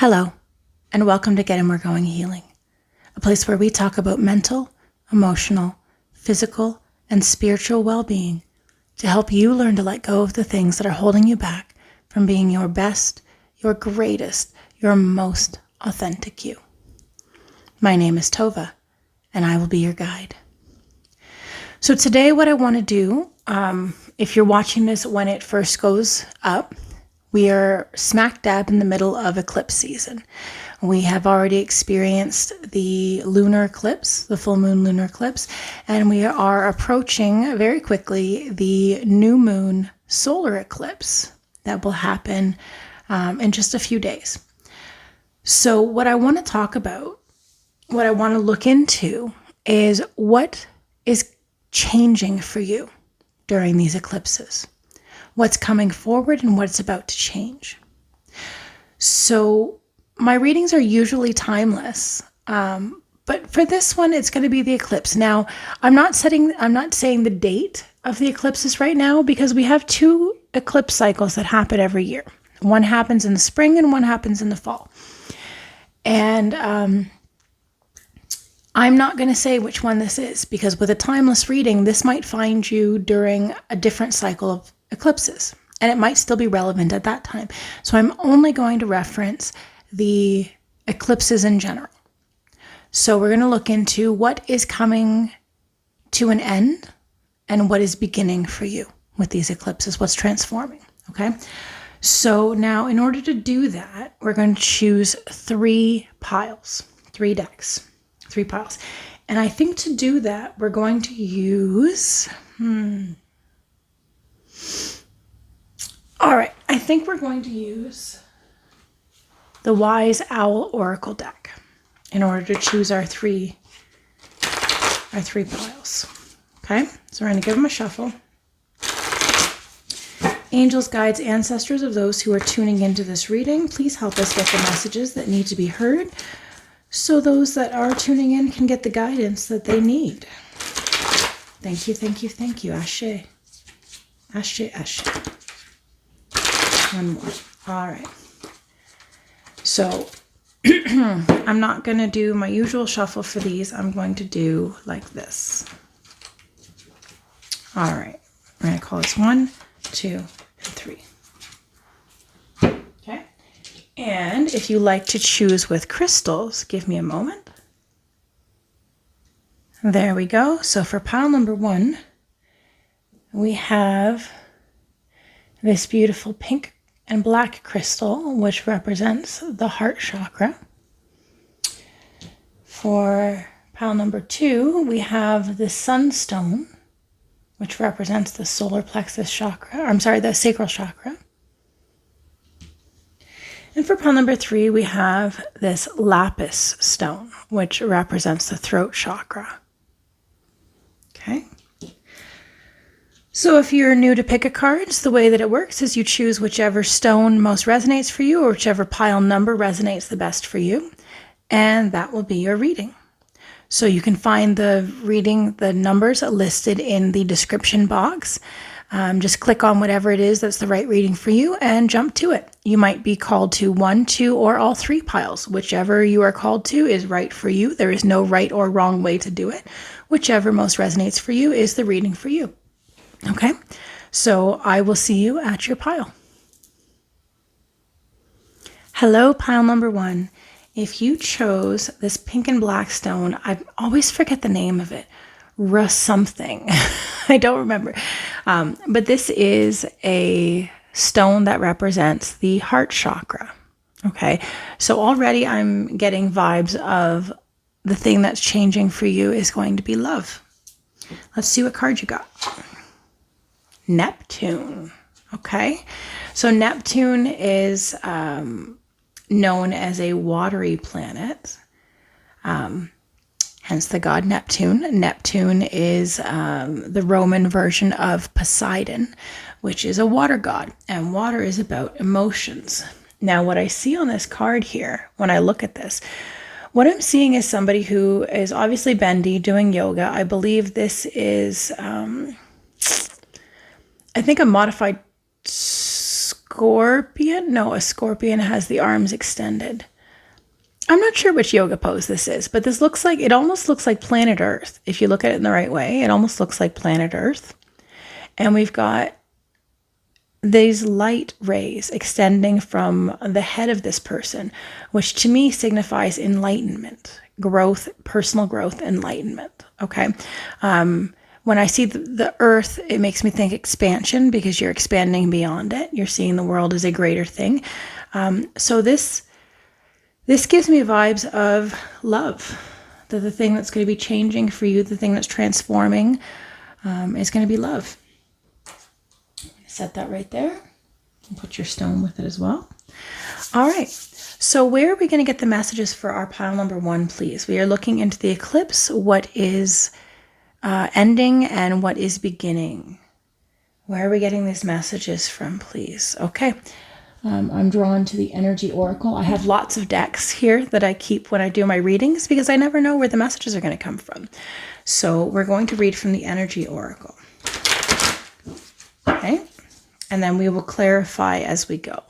Hello, and welcome to Getting Where Going Healing, a place where we talk about mental, emotional, physical, and spiritual well-being to help you learn to let go of the things that are holding you back from being your best, your greatest, your most authentic you. My name is Tova, and I will be your guide. So today what I want to do, if you're watching this when it first goes up, we are smack dab in the middle of eclipse season. We have already experienced the lunar eclipse, the full moon lunar eclipse, and we are approaching very quickly the new moon solar eclipse that will happen in just a few days. So what I want to talk about, what I want to look into is what is changing for you during these eclipses. What's coming forward and what's about to change. So my readings are usually timeless, but for this one, it's going to be the eclipse. Now, I'm not saying the date of the eclipses right now because we have two eclipse cycles that happen every year. One happens in the spring and one happens in the fall. And I'm not going to say which one this is because with a timeless reading, this might find you during a different cycle of eclipses, and it might still be relevant at that time. So I'm only going to reference the eclipses in general. So we're going to look into what is coming to an end and what is beginning for you with these eclipses, what's transforming, okay? So now in order to do that, we're going to choose three piles, three decks, three piles. And I think to do that, we're going to use... All right, I think we're going to use the Wise Owl Oracle deck in order to choose our three piles. Okay, so we're going to give them a shuffle. Angels, guides, ancestors of those who are tuning into this reading, please help us get the messages that need to be heard so those that are tuning in can get the guidance that they need. Thank you, thank you, thank you. Ashe. Ashe, ashe. One more. All right. So I'm not going to do my usual shuffle for these. I'm going to do like this. All right. We're going to call this 1, 2, and 3. Okay. And if you like to choose with crystals, give me a moment. There we go. So for pile number 1, we have this beautiful pink and black crystal, which represents the heart chakra. For pile number 2, we have the Sunstone, which represents the solar plexus chakra. The sacral chakra. And for pile number 3, we have this Lapis stone, which represents the throat chakra. Okay. So if you're new to pick a cards, the way that it works is you choose whichever stone most resonates for you or whichever pile number resonates the best for you, and that will be your reading. So you can find the numbers listed in the description box. Just click on whatever it is that's the right reading for you and jump to it. You might be called to 1, 2, or all 3 piles. Whichever you are called to is right for you. There is no right or wrong way to do it. Whichever most resonates for you is the reading for you. Okay, so I will see you at your pile. Hello, pile number 1. If you chose this pink and black stone, I always forget the name of it. Something. I don't remember. But this is a stone that represents the heart chakra. Okay, so already I'm getting vibes of the thing that's changing for you is going to be love. Let's see what card you got. Neptune. Okay, so Neptune is known as a watery planet, hence the god Neptune. Neptune is the Roman version of Poseidon, which is a water god, and water is about emotions. Now, what I see on this card here, when I look at this, what I'm seeing is somebody who is obviously bendy, doing yoga. I believe this is... I think a modified scorpion. No, a scorpion has the arms extended. I'm not sure which yoga pose this is, but this looks like, it almost looks like planet Earth. If you look at it in the right way, it almost looks like planet Earth. And we've got these light rays extending from the head of this person, which to me signifies enlightenment, growth, personal growth, enlightenment. Okay. When I see the earth, it makes me think expansion, because you're expanding beyond it. You're seeing the world as a greater thing. So this gives me vibes of love. That the thing that's going to be changing for you, the thing that's transforming, is going to be love. Set that right there. And put your stone with it as well. All right. So where are we going to get the messages for our pile number 1, please? We are looking into the eclipse. What is ending and what is beginning? Where are we getting these messages from, please? Okay. I'm drawn to the energy oracle. I have lots of decks here that I keep when I do my readings, because I never know where the messages are going to come from. So we're going to read from the energy oracle. Okay. And then we will clarify as we go.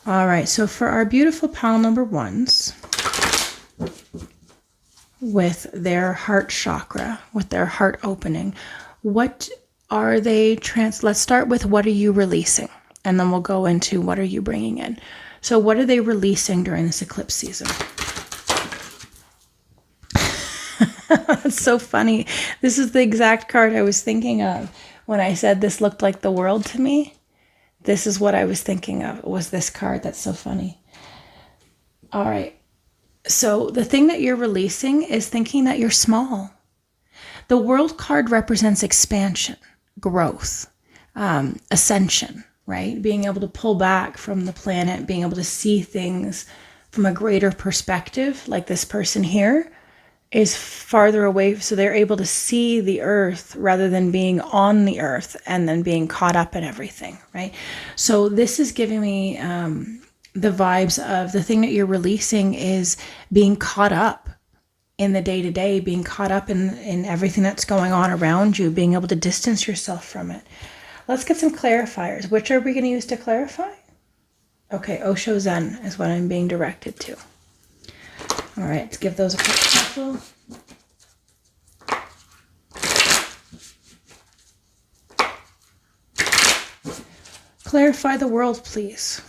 All right, so for our beautiful pile number 1s, with their heart chakra, with their heart opening, what are they let's start with, what are you releasing? And then we'll go into what are you bringing in. So what are they releasing during this eclipse season? That's so funny. This is the exact card I was thinking of when I said this looked like the world to me. This is what I was thinking of, was this card. That's so funny. All right. So the thing that you're releasing is thinking that you're small. The world card represents expansion, growth, ascension, right? Being able to pull back from the planet, being able to see things from a greater perspective, like this person here is farther away, so they're able to see the earth rather than being on the earth and then being caught up in everything, right? So this is giving me the vibes of the thing that you're releasing is being caught up in the day-to-day, being caught up in everything that's going on around you, being able to distance yourself from it. Let's get some clarifiers. Which are we going to use to clarify? Okay, Osho Zen is what I'm being directed to. All right, let's give those a quick shuffle. Clarify the world, please.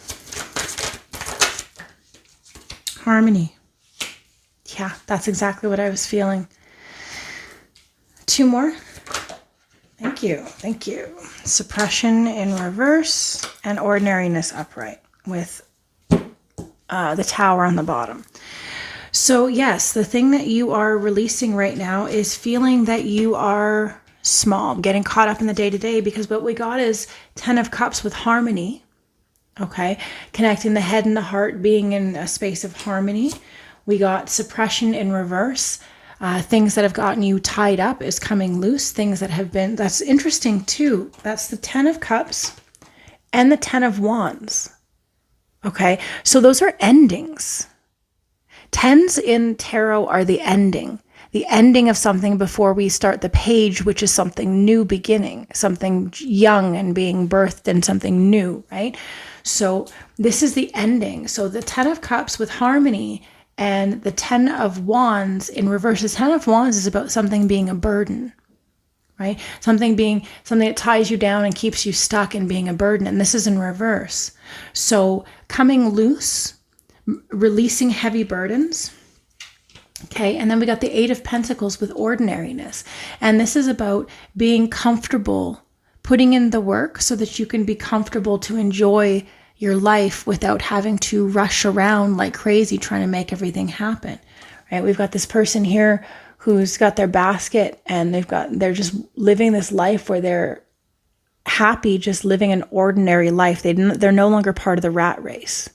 Harmony. Yeah, that's exactly what I was feeling. 2 more. Thank you. Thank you. Suppression in reverse and ordinariness upright with the tower on the bottom. So yes, the thing that you are releasing right now is feeling that you are small, getting caught up in the day-to-day, because what we got is 10 of Cups with harmony, okay? Connecting the head and the heart, being in a space of harmony. We got suppression in reverse. Things that have gotten you tied up is coming loose. Things that have been, that's interesting too. That's the 10 of Cups and the 10 of Wands, okay? So those are endings. 10s in tarot are the ending of something before we start the page, which is something new beginning, something young and being birthed and something new, right? So this is the ending. So the 10 of Cups with harmony and the 10 of Wands in reverse. The 10 of Wands is about something being a burden, right? Something that ties you down and keeps you stuck and being a burden. And this is in reverse. So coming loose, releasing heavy burdens. Okay, and then we got the 8 of Pentacles with ordinariness. And this is about being comfortable, putting in the work so that you can be comfortable to enjoy your life without having to rush around like crazy trying to make everything happen. Right? We've got this person here who's got their basket and they're just living this life where they're happy just living an ordinary life. They're no longer part of the rat race.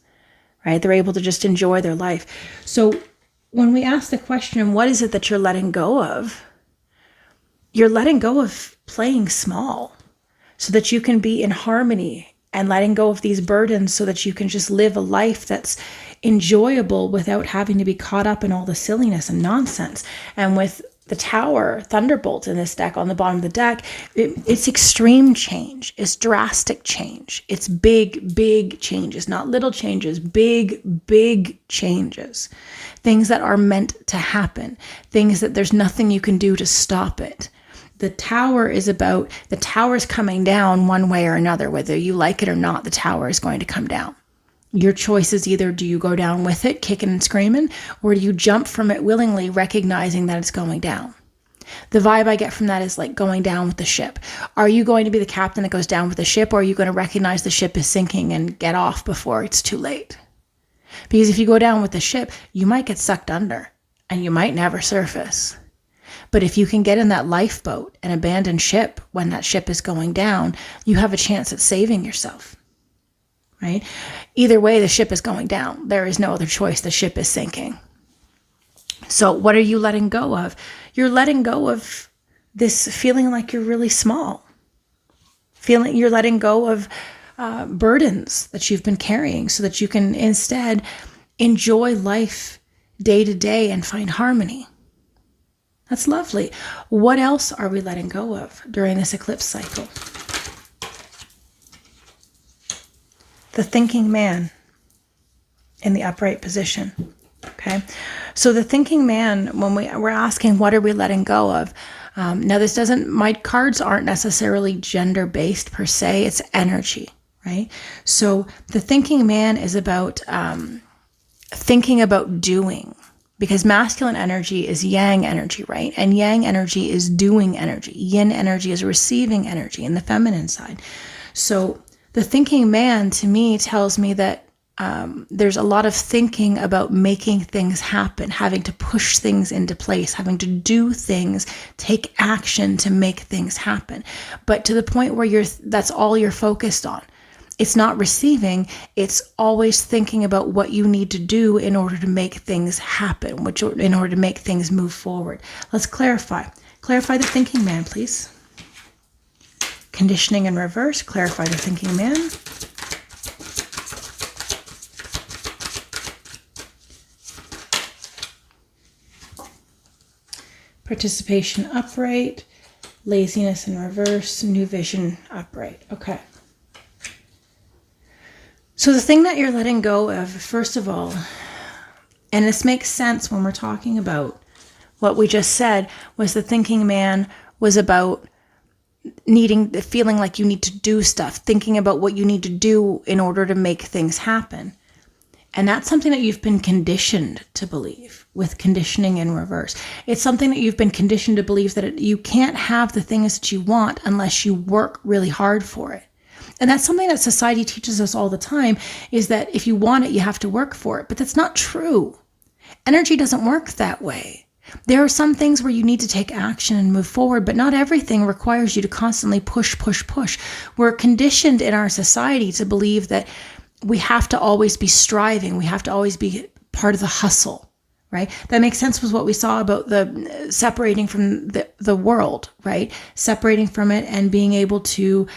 Right? They're able to just enjoy their life. So when we ask the question, what is it that you're letting go of? You're letting go of playing small so that you can be in harmony, and letting go of these burdens so that you can just live a life that's enjoyable without having to be caught up in all the silliness and nonsense. And with the Tower, Thunderbolt in this deck on the bottom of the deck, it's extreme change. It's drastic change. It's big, big changes, not little changes, big, big changes. Things that are meant to happen. Things that there's nothing you can do to stop it. The Tower is about, the Tower's coming down one way or another. Whether you like it or not, the Tower is going to come down. Your choice is either do you go down with it, kicking and screaming, or do you jump from it willingly, recognizing that it's going down? The vibe I get from that is like going down with the ship. Are you going to be the captain that goes down with the ship, or are you going to recognize the ship is sinking and get off before it's too late? Because if you go down with the ship, you might get sucked under and you might never surface. But if you can get in that lifeboat and abandon ship when that ship is going down, you have a chance at saving yourself. Right? Either way, the ship is going down. There is no other choice. The ship is sinking. So what are you letting go of? You're letting go of this feeling like you're really small. You're letting go of burdens that you've been carrying so that you can instead enjoy life day to day and find harmony. That's lovely. What else are we letting go of during this eclipse cycle? The thinking man in the upright position. Okay. So the thinking man, when we're asking, what are we letting go of? Now this my cards aren't necessarily gender based per se. It's energy, right? So the thinking man is about thinking about doing, because masculine energy is yang energy, right? And yang energy is doing energy. Yin energy is receiving energy in the feminine side. So the thinking man, to me, tells me that there's a lot of thinking about making things happen, having to push things into place, having to do things, take action to make things happen. But to the point where that's all you're focused on. It's not receiving, it's always thinking about what you need to do in order to make things happen, in order to make things move forward. Let's clarify. Clarify the thinking man, please. Conditioning in reverse, clarify the thinking man. Participation upright, laziness in reverse, new vision upright. Okay. So the thing that you're letting go of, first of all, and this makes sense when we're talking about what we just said, was the thinking man was about feeling like you need to do stuff, thinking about what you need to do in order to make things happen. And that's something that you've been conditioned to believe with conditioning in reverse. It's something that you've been conditioned to believe that you can't have the things that you want unless you work really hard for it. And that's something that society teaches us all the time, is that if you want it, you have to work for it. But that's not true. Energy doesn't work that way. There are some things where you need to take action and move forward, but not everything requires you to constantly push. We're conditioned in our society to believe that we have to always be striving. We have to always be part of the hustle, right? That makes sense with what we saw about the separating from the world, right? Separating from it and being able to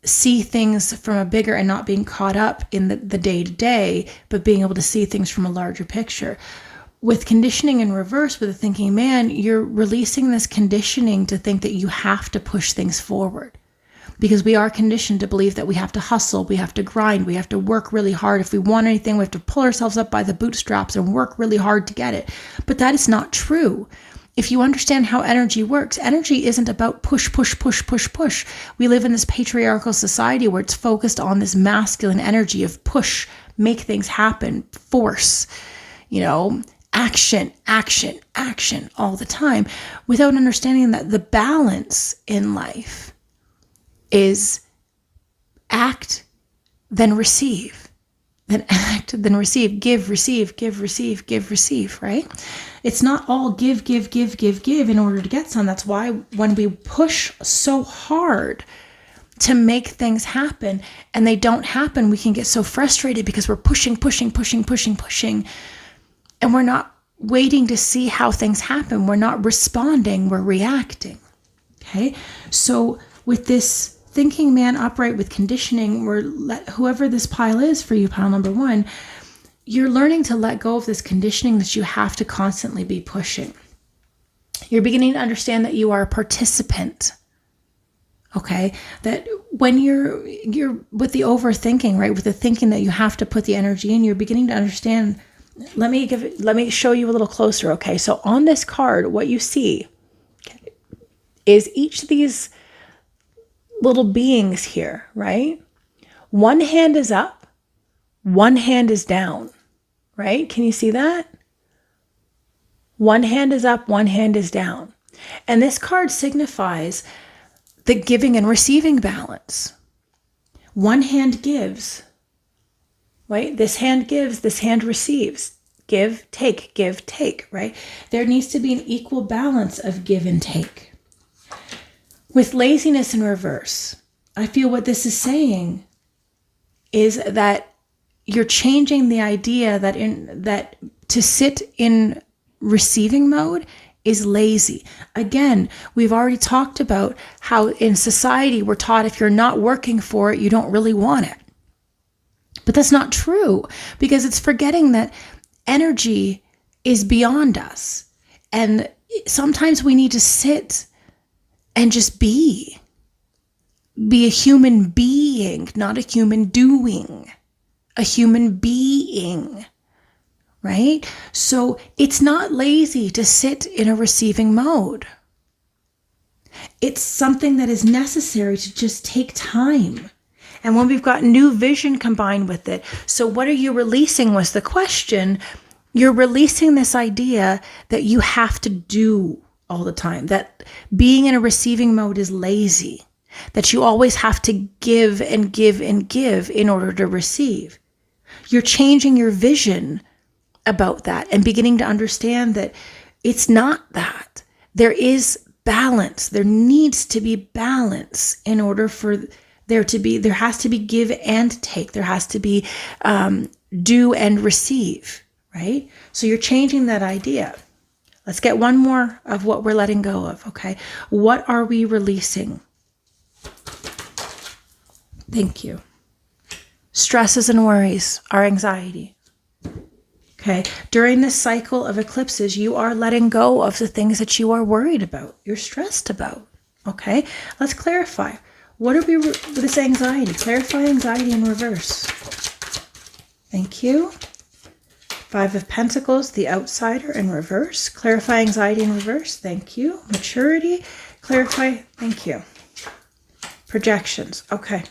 see things from a bigger, and not being caught up in the day-to-day, but being able to see things from a larger picture. With conditioning in reverse, with a thinking man, you're releasing this conditioning to think that you have to push things forward. Because we are conditioned to believe that we have to hustle, we have to grind, we have to work really hard. If we want anything, we have to pull ourselves up by the bootstraps and work really hard to get it. But that is not true. If you understand how energy works, energy isn't about push. We live in this patriarchal society where it's focused on this masculine energy of push, make things happen, force, action all the time, without understanding that the balance in life is act, then receive, then act, then receive, give, receive, right? It's not all give in order to get some. That's why when we push so hard to make things happen and they don't happen, we can get so frustrated because we're pushing, and we're not waiting to see how things happen. We're not responding, we're reacting. Okay? So with this thinking man upright with conditioning, whoever this pile is for you, pile number 1, you're learning to let go of this conditioning that you have to constantly be pushing. You're beginning to understand that you are a participant. Okay, that when you're with the overthinking, right, with the thinking that you have to put the energy in, you're beginning to understand. Let me show you a little closer. Okay, so on this card, what you see is each of these little beings here, right? One hand is up, one hand is down, right? Can you see that? One hand is up, one hand is down. And this card signifies the giving and receiving balance. One hand gives, right? This hand gives, this hand receives. Give, take, right? There needs to be an equal balance of give and take. With laziness in reverse, I feel what this is saying is that you're changing the idea that to sit in receiving mode is lazy. Again, we've already talked about how in society we're taught if you're not working for it, you don't really want it. But that's not true, because it's forgetting that energy is beyond us. And sometimes we need to sit and just be a human being, not a human doing, a human being, right? So it's not lazy to sit in a receiving mode. It's something that is necessary to just take time. And when we've got new vision combined with it, so what are you releasing was the question. You're releasing this idea that you have to do all the time, that being in a receiving mode is lazy, that you always have to give and give and give in order to receive. You're changing your vision about that and beginning to understand that it's not that. There is balance. There needs to be balance in order for there has to be give and take. There has to be do and receive, right? So you're changing that idea. Let's get one more of what we're letting go of, okay? What are we releasing? Thank you. Stresses and worries, our anxiety. Okay, during this cycle of eclipses, you are letting go of the things that you are worried about, you're stressed about, okay? Let's clarify. What are we with this anxiety? Clarify anxiety in reverse. Thank you. Five of Pentacles, the outsider in reverse. Clarify anxiety in reverse. Thank you. Maturity. Clarify. Thank you. Projections. Okay.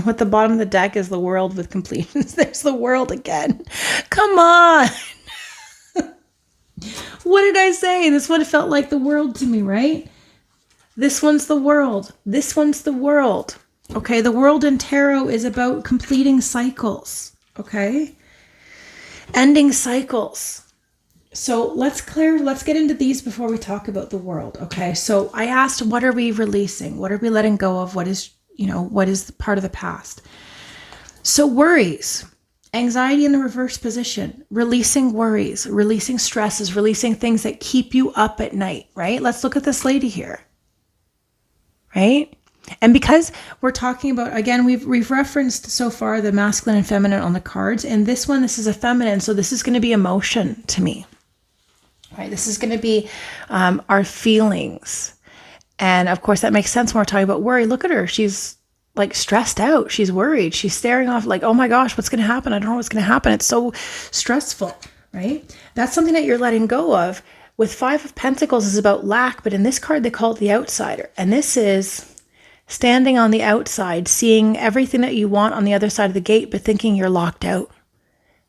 At the bottom of the deck is the world with completions. There's the world again. Come on. What did I say? This one felt like the world to me, right? This one's the world. This one's the world. Okay. The world in tarot is about completing cycles. Okay. Ending cycles. So let's get into these before we talk about the world. Okay. So I asked, what are we releasing? What are we letting go of? What is part of the past? So worries, anxiety in the reverse position, releasing worries, releasing stresses, releasing things that keep you up at night, right? Let's look at this lady here, right? And because we're talking about, again, we've referenced so far the masculine and feminine on the cards. And this one, this is a feminine. So this is going to be emotion to me, right? This is going to be our feelings. And of course, that makes sense when we're talking about worry. Look at her. She's like stressed out. She's worried. She's staring off like, oh my gosh, what's going to happen? I don't know what's going to happen. It's so stressful, right? That's something that you're letting go of. With Five of Pentacles is about lack, but in this card, they call it the outsider. And this is standing on the outside, seeing everything that you want on the other side of the gate, but thinking you're locked out,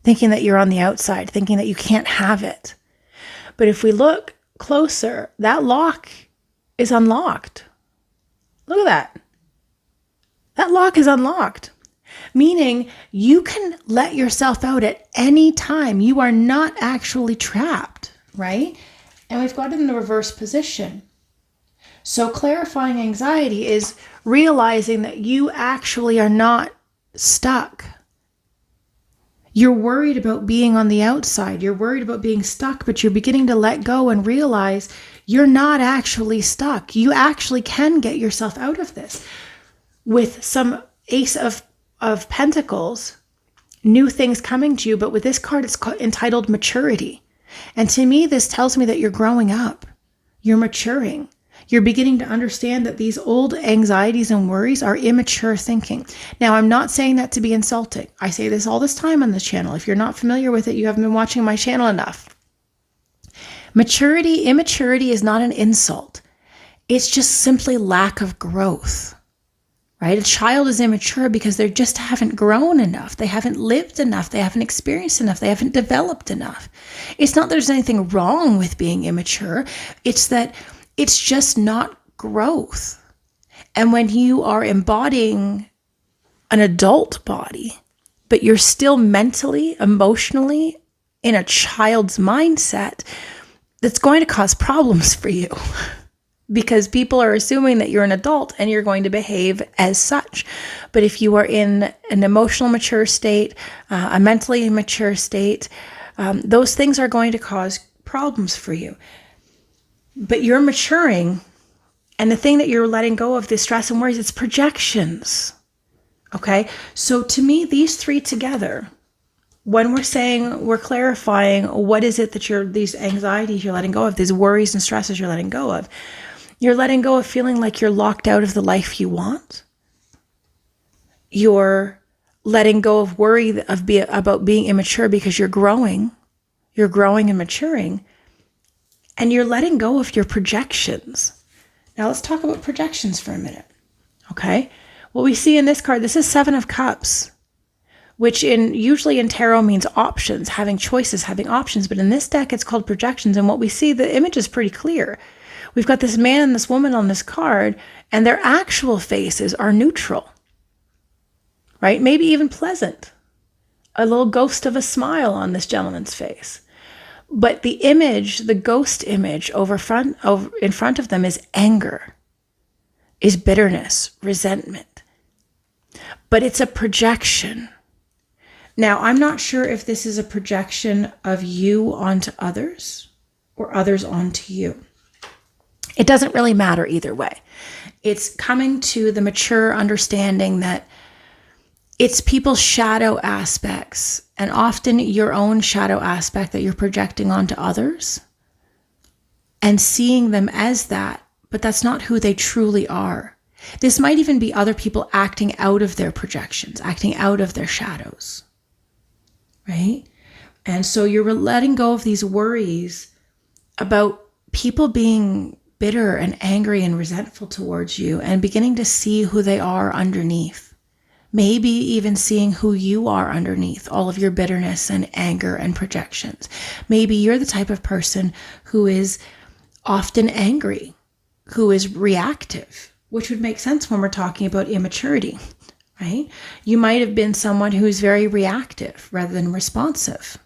thinking that you're on the outside, thinking that you can't have it. But if we look closer, that lock is unlocked. Look at that. That lock is unlocked, meaning you can let yourself out at any time. You are not actually trapped, right? And we've got it in the reverse position. So clarifying anxiety is realizing that you actually are not stuck. You're worried about being on the outside. You're worried about being stuck, but you're beginning to let go and realize you're not actually stuck. You actually can get yourself out of this. With some Ace of Pentacles, new things coming to you, but with this card, it's entitled Maturity. And to me, this tells me that you're growing up. You're maturing. You're beginning to understand that these old anxieties and worries are immature thinking. Now, I'm not saying that to be insulting. I say this all this time on this channel. If you're not familiar with it, you haven't been watching my channel enough. Immaturity is not an insult. It's just simply lack of growth, right? A child is immature because they just haven't grown enough. They haven't lived enough. They haven't experienced enough. They haven't developed enough. It's not that there's anything wrong with being immature. It's that it's just not growth. And when you are embodying an adult body, but you're still mentally, emotionally in a child's mindset, that's going to cause problems for you because people are assuming that you're an adult and you're going to behave as such. But if you are in an emotional mature state, a mentally immature state, those things are going to cause problems for you. But you're maturing, and the thing that you're letting go of, the stress and worries, it's projections. Okay? So to me, these three together, when we're clarifying what is it that these anxieties you're letting go of, these worries and stresses you're letting go of, you're letting go of feeling like you're locked out of the life you want. You're letting go of worry about being immature because you're growing and maturing. And you're letting go of your projections. Now let's talk about projections for a minute, okay? What we see in this card, this is Seven of Cups, which usually in tarot means options, having choices, having options. But in this deck, it's called projections. And what we see, the image is pretty clear. We've got this man and this woman on this card, and their actual faces are neutral, right? Maybe even pleasant. A little ghost of a smile on this gentleman's face. But the image, the ghost image in front of them is anger, is bitterness, resentment. But it's a projection. Now, I'm not sure if this is a projection of you onto others or others onto you. It doesn't really matter either way. It's coming to the mature understanding that it's people's shadow aspects, and often your own shadow aspect that you're projecting onto others and seeing them as that, but that's not who they truly are. This might even be other people acting out of their projections, acting out of their shadows, right? And so you're letting go of these worries about people being bitter and angry and resentful towards you and beginning to see who they are underneath. Maybe even seeing who you are underneath all of your bitterness and anger and projections. Maybe you're the type of person who is often angry, who is reactive, which would make sense when we're talking about immaturity, right? You might have been someone who's very reactive rather than responsive.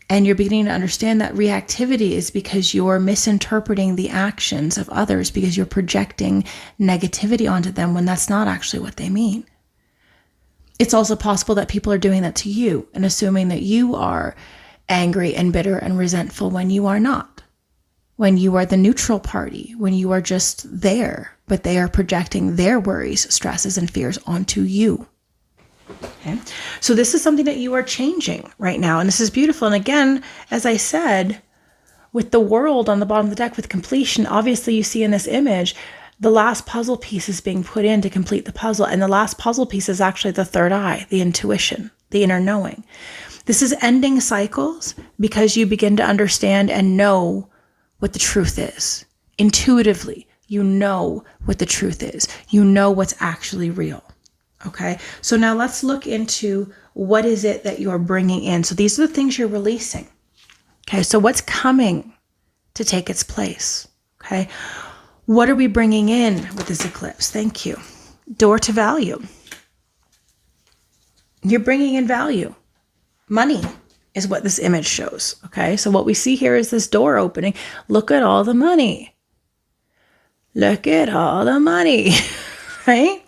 And you're beginning to understand that reactivity is because you're misinterpreting the actions of others because you're projecting negativity onto them when that's not actually what they mean. It's also possible that people are doing that to you and assuming that you are angry and bitter and resentful when you are not. When you are the neutral party, when you are just there, but they are projecting their worries, stresses, and fears onto you. Okay? So this is something that you are changing right now. And this is beautiful. And again, as I said, with the world on the bottom of the deck with completion, obviously you see in this image, the last puzzle piece is being put in to complete the puzzle. And the last puzzle piece is actually the third eye, the intuition, the inner knowing. This is ending cycles because you begin to understand and know what the truth is. Intuitively, you know what the truth is. You know what's actually real. Okay, so now let's look into what is it that you're bringing in. So these are the things you're releasing. Okay, so what's coming to take its place? Okay, what are we bringing in with this eclipse? Thank you. Door to value. You're bringing in value. Money is what this image shows. Okay, so what we see here is this door opening. Look at all the money. Look at all the money, right?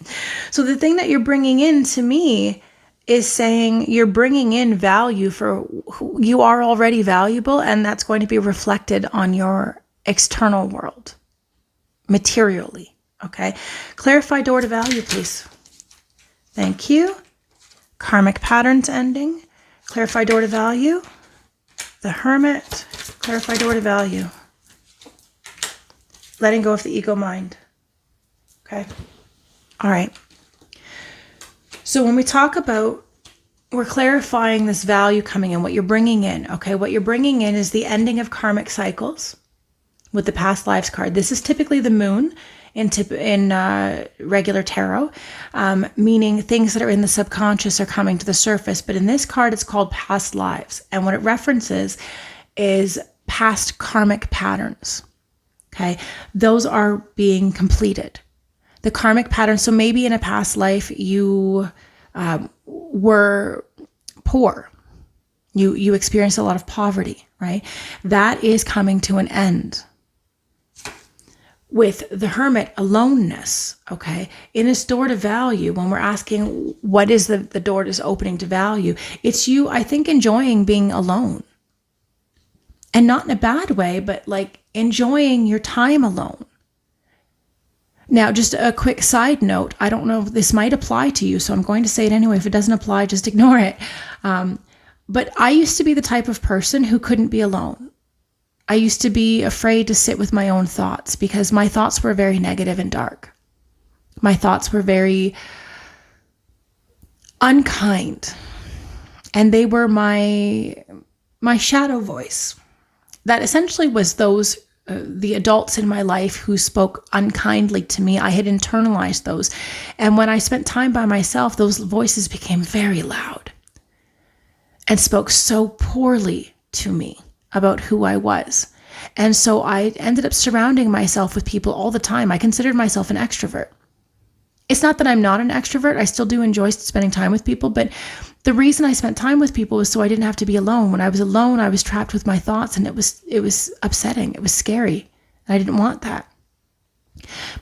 So the thing that you're bringing in to me is saying you're bringing in value for who you are already valuable, and that's going to be reflected on your external world, materially, okay? Clarify door to value, please. Thank you. Karmic patterns ending. Clarify door to value. The Hermit. Clarify door to value. letting go of the ego mind. Okay. All right. So when we talk about, we're clarifying this value coming in, what you're bringing in. Okay. What you're bringing in is the ending of karmic cycles with the past lives card. This is typically the moon in regular tarot, meaning things that are in the subconscious are coming to the surface. But in this card, it's called past lives. And what it references is past karmic patterns. Okay. Those are being completed. The karmic patterns. So maybe in a past life, you were poor. You experienced a lot of poverty, right? That is coming to an end. With the Hermit, aloneness, okay? In this door to value, when we're asking what is the door that's opening to value, it's you, I think, enjoying being alone. And not in a bad way, but like enjoying your time alone. Now, just a quick side note, I don't know if this might apply to you, so I'm going to say it anyway. If it doesn't apply, just ignore it. But I used to be the type of person who couldn't be alone. I used to be afraid to sit with my own thoughts because my thoughts were very negative and dark. My thoughts were very unkind. And they were my shadow voice. That essentially was those, the adults in my life who spoke unkindly to me. I had internalized those. And when I spent time by myself, those voices became very loud and spoke so poorly to me about who I was. And so I ended up surrounding myself with people all the time. I considered myself an extrovert. It's not that I'm not an extrovert. I still do enjoy spending time with people, but the reason I spent time with people was so I didn't have to be alone. When I was alone, I was trapped with my thoughts, and it was upsetting. It was scary. And I didn't want that.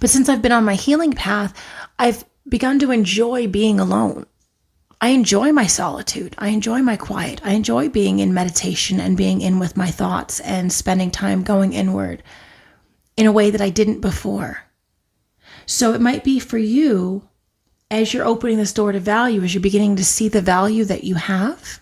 But since I've been on my healing path, I've begun to enjoy being alone. I enjoy my solitude. I enjoy my quiet. I enjoy being in meditation and being in with my thoughts and spending time going inward in a way that I didn't before. So it might be for you, as you're opening this door to value, as you're beginning to see the value that you have,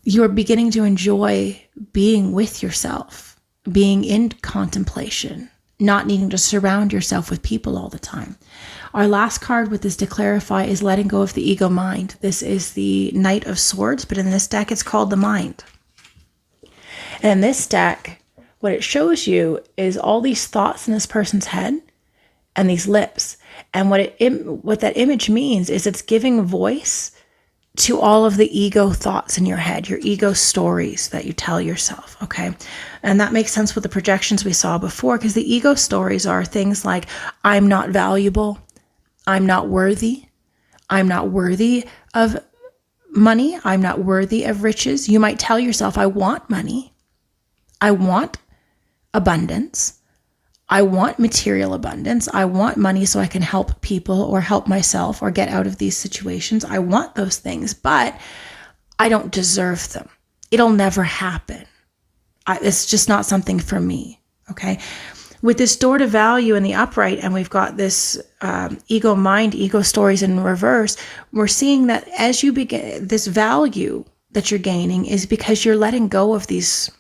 you're beginning to enjoy being with yourself, being in contemplation, not needing to surround yourself with people all the time. Our last card with this to clarify is letting go of the ego mind. This is the Knight of Swords, but in this deck, it's called the mind. And in this deck, what it shows you is all these thoughts in this person's head and these lips. And what that image means is it's giving voice to all of the ego thoughts in your head, your ego stories that you tell yourself, okay? And that makes sense with the projections we saw before, because the ego stories are things like, I'm not valuable, I'm not worthy of money, I'm not worthy of riches. You might tell yourself, I want money, I want abundance, I want material abundance. I want money so I can help people or help myself or get out of these situations. I want those things, but I don't deserve them. It'll never happen. It's just not something for me. Okay. With this door to value in the upright, and we've got this ego mind, ego stories in reverse, we're seeing that as you begin, this value that you're gaining is because you're letting go of these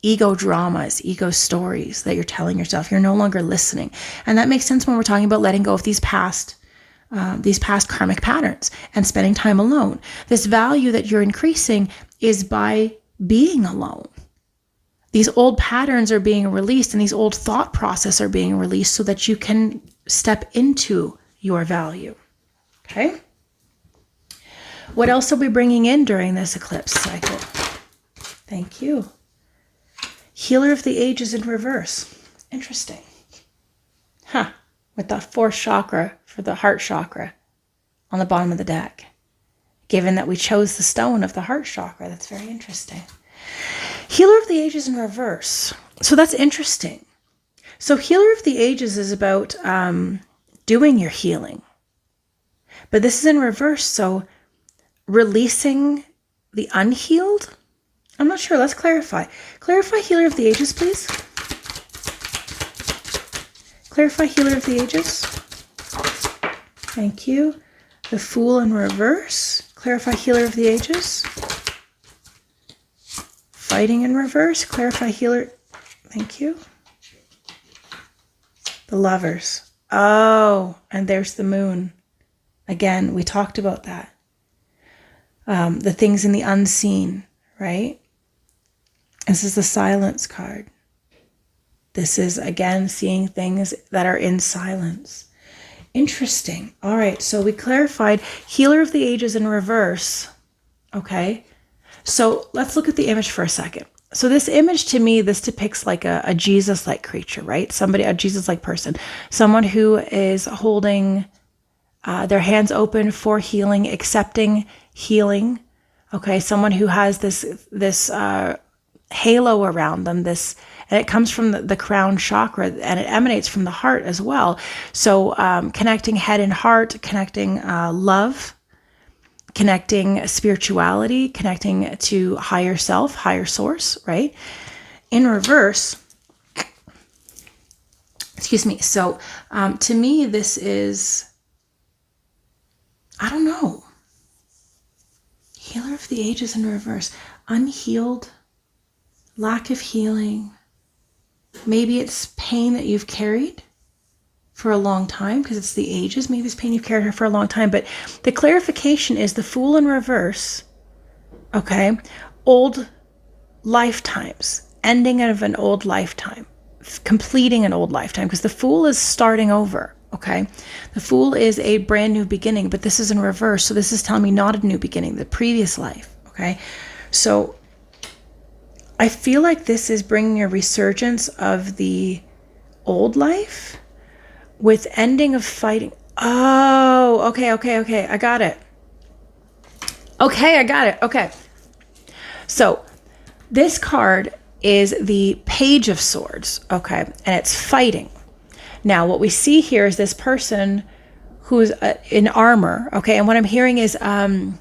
ego dramas, ego stories that you're telling yourself. You're no longer listening. And that makes sense when we're talking about letting go of these past karmic patterns and spending time alone. This value that you're increasing is by being alone. These old patterns are being released and these old thought processes are being released so that you can step into your value. Okay? What else are we bringing in during this eclipse cycle? Thank you. Healer of the Ages in reverse. Interesting. With the fourth chakra for the heart chakra on the bottom of the deck. Given that we chose the stone of the heart chakra, that's very interesting. Healer of the Ages in reverse. So that's interesting. So Healer of the Ages is about doing your healing. But this is in reverse, so releasing the unhealed? I'm not sure. Let's clarify. Clarify Healer of the Ages, please. Clarify Healer of the Ages. Thank you. The Fool in reverse. Clarify Healer of the Ages. Fighting in reverse. Clarify Healer. Thank you. The Lovers. Oh, and there's the Moon. Again, we talked about that. The things in the unseen, right? This is the Silence card. This is, again, seeing things that are in silence. Interesting. All right, so we clarified Healer of the Ages in reverse. Okay, so let's look at the image for a second. So this image, to me, this depicts like a Jesus-like creature, right? Somebody, a Jesus-like person. Someone who is holding their hands open for healing, accepting healing. Okay, someone who has this halo around them, and it comes from the crown chakra, and it emanates from the heart as well. So connecting head and heart, connecting love, connecting spirituality, connecting to higher self, higher source, right? In reverse, excuse me. So to me, this is, I don't know, Healer of the Ages in reverse, unhealed, lack of healing. Maybe it's pain that you've carried for a long time because it's the ages. Maybe it's pain you've carried for a long time. But the clarification is the Fool in reverse, okay? Old lifetimes, ending of an old lifetime, completing an old lifetime, because the Fool is starting over, okay? The Fool is a brand new beginning, but this is in reverse. So this is telling me not a new beginning, the previous life, okay? So I feel like this is bringing a resurgence of the old life with ending of fighting. Oh, okay. I got it. Okay. So this card is the Page of Swords, okay? And it's fighting. Now, what we see here is this person who's in armor, okay? And what I'm hearing is, I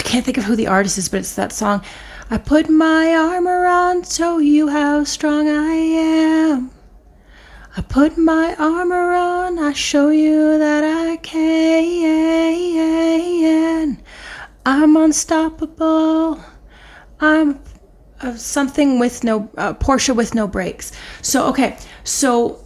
can't think of who the artist is, but it's that song, I put my armor on, show you how strong I am. I put my armor on, I show you that I can. I'm unstoppable. I'm something with no, Portia with no brakes. So, okay, so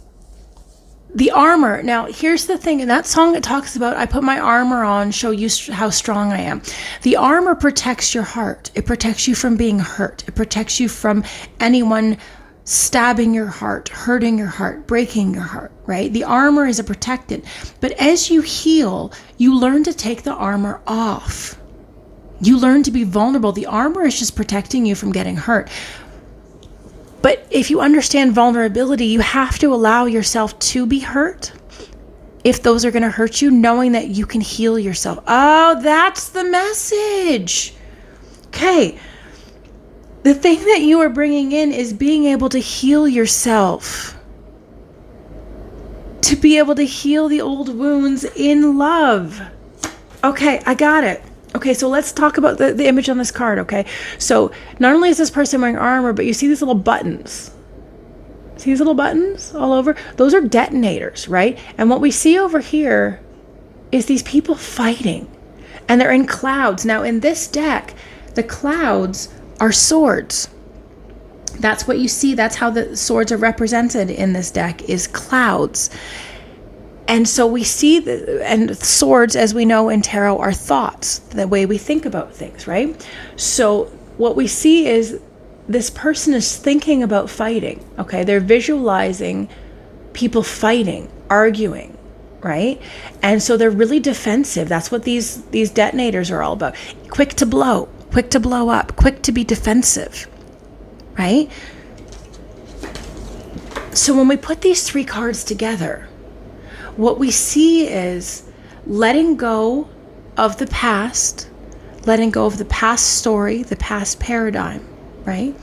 the armor. Now, here's the thing. In that song, it talks about, I put my armor on, show you how strong I am. The armor protects your heart. It protects you from being hurt. It protects you from anyone stabbing your heart, hurting your heart, breaking your heart, right? The armor is a protectant. But as you heal, you learn to take the armor off. You learn to be vulnerable. The armor is just protecting you from getting hurt. But if you understand vulnerability, you have to allow yourself to be hurt. If those are going to hurt you, knowing that you can heal yourself. Oh, that's the message. Okay. The thing that you are bringing in is being able to heal yourself. To be able to heal the old wounds in love. Okay, I got it. Okay, so let's talk about the image on this card, okay? So not only is this person wearing armor, but you see these little buttons. See these little buttons all over? Those are detonators, right? And what we see over here is these people fighting. And they're in clouds. Now, in this deck, the clouds are swords. That's what you see. That's how the swords are represented in this deck, is clouds. And so we see, and swords, as we know in tarot, are thoughts, the way we think about things, right? So what we see is this person is thinking about fighting, okay? They're visualizing people fighting, arguing, right? And so they're really defensive. That's what these detonators are all about. Quick to blow up, quick to be defensive, right? So when we put these three cards together, what we see is letting go of the past, letting go of the past story, the past paradigm, right?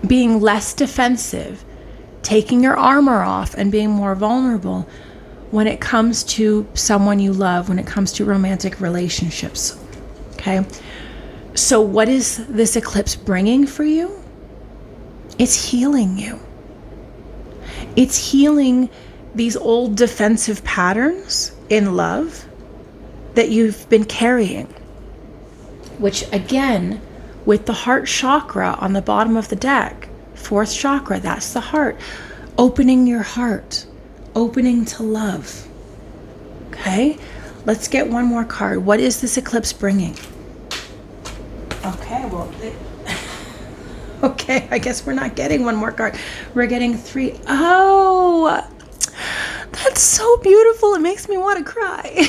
Being less defensive, taking your armor off and being more vulnerable when it comes to someone you love, when it comes to romantic relationships, okay? So what is this eclipse bringing for you? It's healing you. It's healing these old defensive patterns in love that you've been carrying, which again, with the heart chakra on the bottom of the deck, fourth chakra, that's the heart. opening your heart, opening to love. Okay, let's get one more card. What is this eclipse bringing? Okay, well, okay, I guess we're not getting one more card. We're getting 3. Oh, that's so beautiful. It makes me want to cry.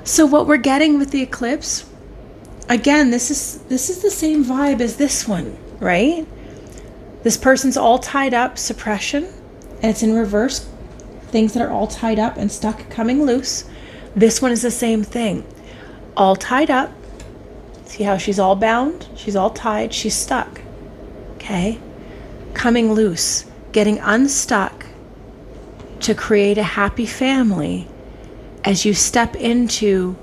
So what we're getting with the eclipse, again, this is the same vibe as this one, right? This person's all tied up, suppression, and it's in reverse. Things that are all tied up and stuck coming loose. This one is the same thing. All tied up. See how she's all bound? She's all tied. She's stuck. Okay? Coming loose. Getting unstuck to create a happy family as you step into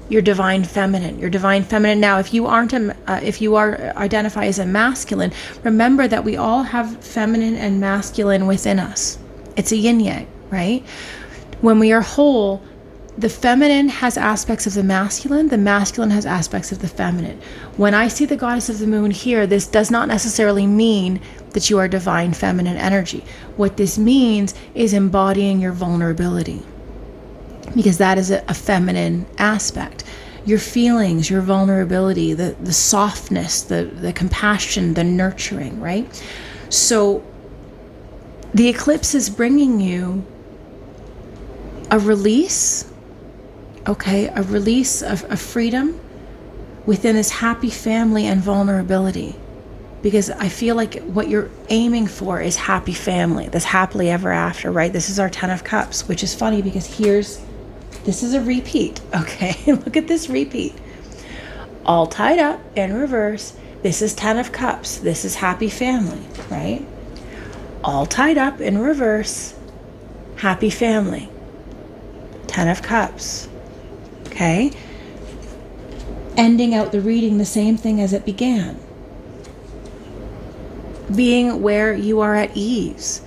your divine feminine. Your divine feminine. Now, if you identify as a masculine, remember that we all have feminine and masculine within us. It's a yin yang, right? When we are whole, the feminine has aspects of the masculine has aspects of the feminine. When I see the goddess of the moon here, this does not necessarily mean that you are divine feminine energy. What this means is embodying your vulnerability, because that is a feminine aspect. Your feelings, your vulnerability, the softness, the compassion, the nurturing, right? So the eclipse is bringing you a release, okay? A release of freedom within this happy family and vulnerability. Because I feel like what you're aiming for is happy family, this happily ever after, right? This is our 10 of Cups, which is funny because this is a repeat, okay? Look at this repeat. All tied up in reverse. This is 10 of Cups. This is happy family, right? All tied up in reverse. Happy family. 10 of Cups, okay? Ending out the reading the same thing as it began. Being where you are at ease,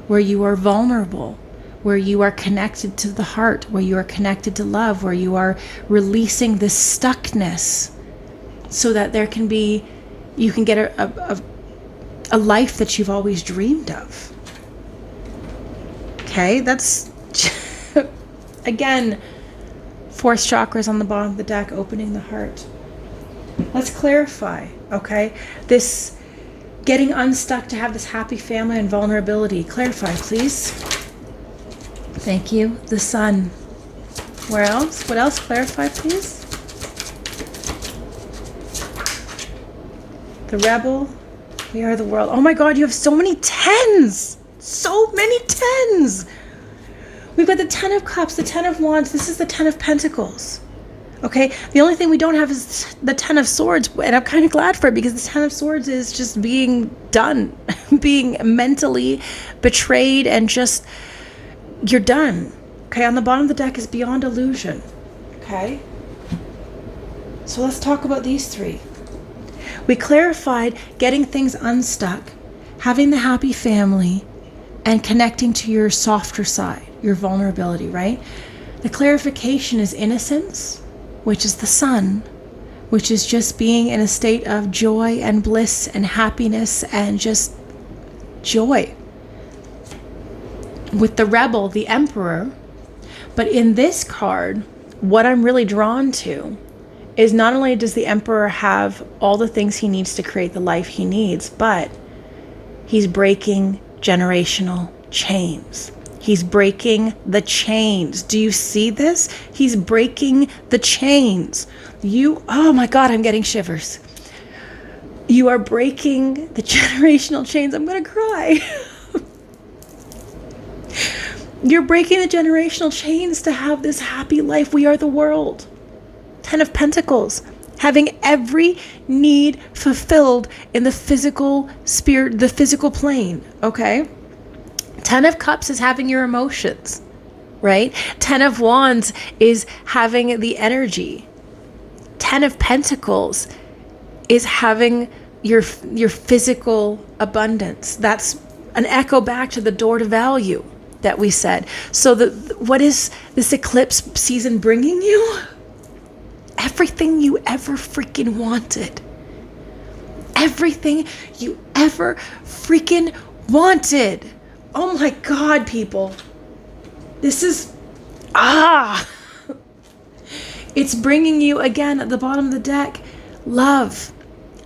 where you are vulnerable, where you are connected to the heart, where you are connected to love, where you are releasing this stuckness so that you can get a life that you've always dreamed of. Okay, that's, again, 4th chakras on the bottom of the deck, opening the heart. Let's clarify, okay? This getting unstuck to have this happy family and vulnerability. Clarify, please. Thank you. The Sun. Where else? What else? Clarify, please. The Rebel. We are the world. Oh my God, you have so many 10s. So many 10s. We've got the 10 of Cups, the 10 of Wands. This is the 10 of Pentacles. Okay, the only thing we don't have is the 10 of Swords, and I'm kind of glad for it, because the 10 of Swords is just being done, being mentally betrayed, and just, you're done. Okay, on the bottom of the deck is Beyond Illusion. Okay, so let's talk about these 3. We clarified getting things unstuck, having the happy family, and connecting to your softer side, your vulnerability, right? The clarification is innocence, which is the Sun, which is just being in a state of joy and bliss and happiness and just joy. With the Rebel, the Emperor. But in this card, what I'm really drawn to is not only does the Emperor have all the things he needs to create the life he needs, but he's breaking generational chains. He's breaking the chains. Do you see this? He's breaking the chains. Oh my God, I'm getting shivers. You are breaking the generational chains. I'm going to cry. You're breaking the generational chains to have this happy life. We are the world. 10 of Pentacles. Having every need fulfilled in the physical spirit, the physical plane. Okay? 10 of Cups is having your emotions, right? 10 of Wands is having the energy. 10 of Pentacles is having your physical abundance. That's an echo back to the door to value that we said. So what is this eclipse season bringing you? Everything you ever freaking wanted. Everything you ever freaking wanted. Oh my God, people. This is, it's bringing you again at the bottom of the deck, love,